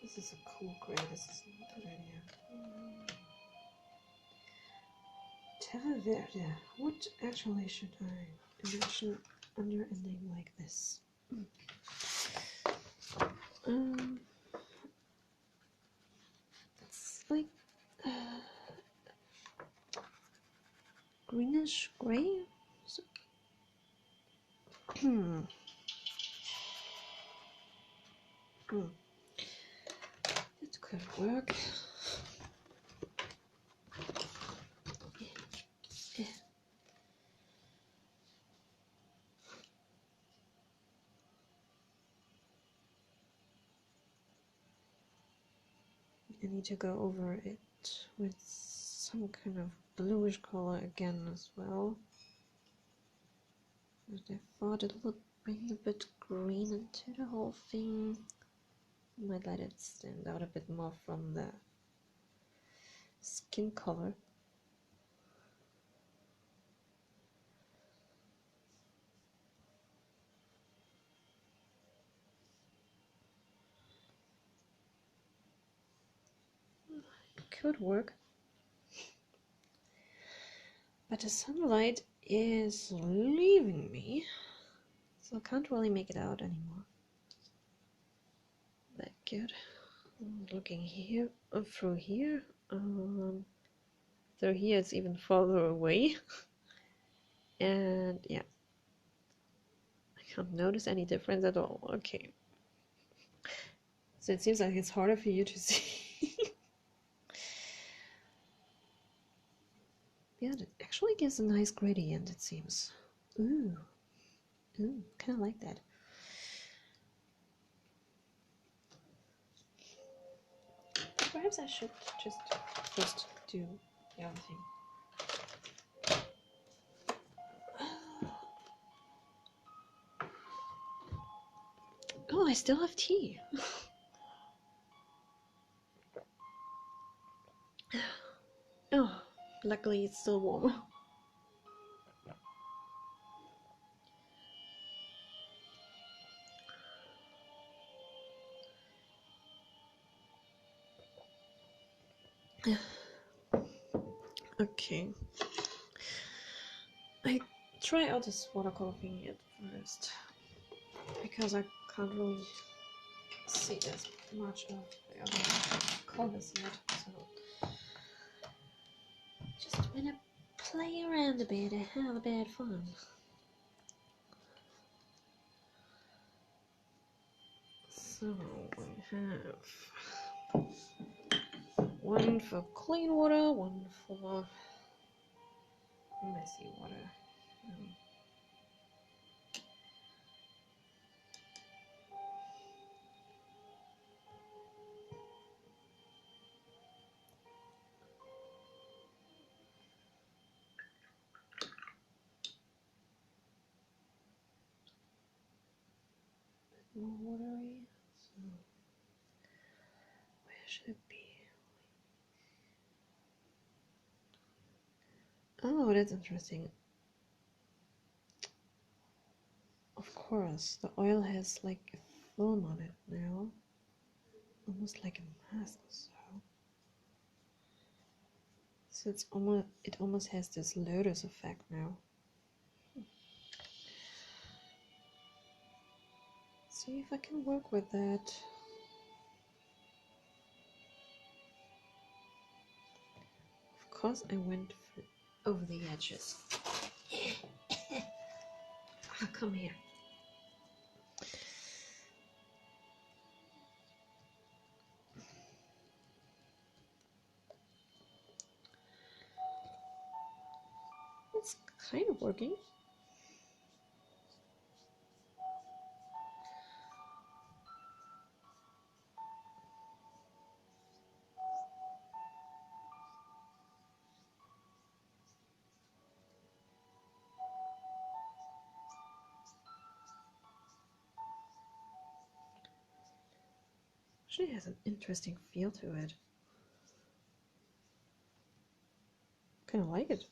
This is a cool gray. This is not a good idea. Terra Verde. What actually should I imagine under a name like this? It's like greenish gray. So, it could work. I need to go over it with some kind of bluish color again as well. And I thought it would bring a bit green into the whole thing. Might let it stand out a bit more from the skin color. Could work. But the sunlight is leaving me, so I can't really make it out anymore. That good. Looking here, through here. Through here it's even farther away. And yeah, I can't notice any difference at all. Okay. So it seems like it's harder for you to see. Yeah, it actually gives a nice gradient, it seems. Ooh, kind of like that. Perhaps I should just first do the other thing. Oh, I still have tea. Oh, luckily it's still warm. Okay. I try out this watercolor thing at first because I can't really see as much of the other colors yet. So just wanna play around a bit and have a bit of fun. So I have one for clean water, one for messy water. More watery. So where should it be? Oh, that's interesting. Of course, the oil has like a film on it now, almost like a mask or so. So it almost has this lotus effect now. See if I can work with that. Of course, I went over the edges. Ah, come here. It's kind of working. Actually has an interesting feel to it. Kind of like it.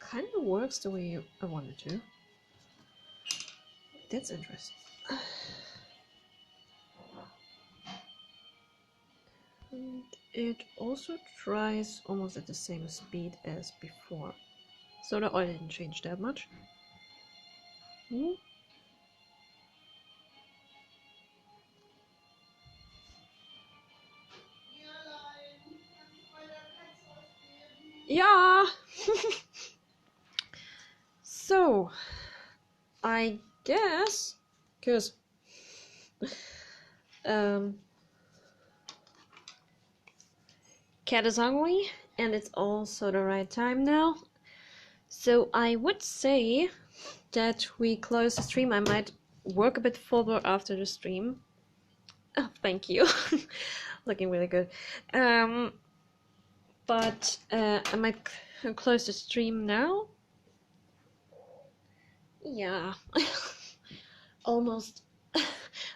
Kind of works the way I wanted to. That's interesting. And it also dries almost at the same speed as before. So the oil didn't change that much. Ja! So, I guess, because cat is hungry and it's also the right time now. So I would say that we close the stream. I might work a bit further after the stream. Oh, thank you. Looking really good. But I might close the stream now. Yeah. Almost.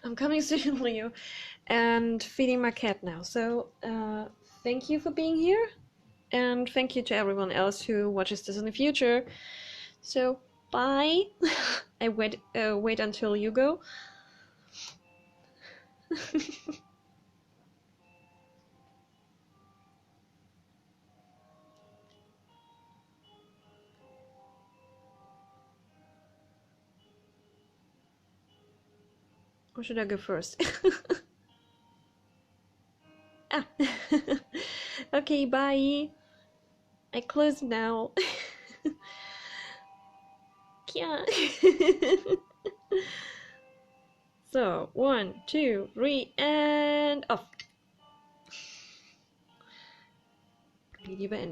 I'm coming soon, Leo. And feeding my cat now. So, thank you for being here. And thank you to everyone else who watches this in the future. So, bye. I wait until you go. Or should I go first? Ah. Okay, bye. I close now. Yeah. So, 1, 2, 3, and off. Video beenden.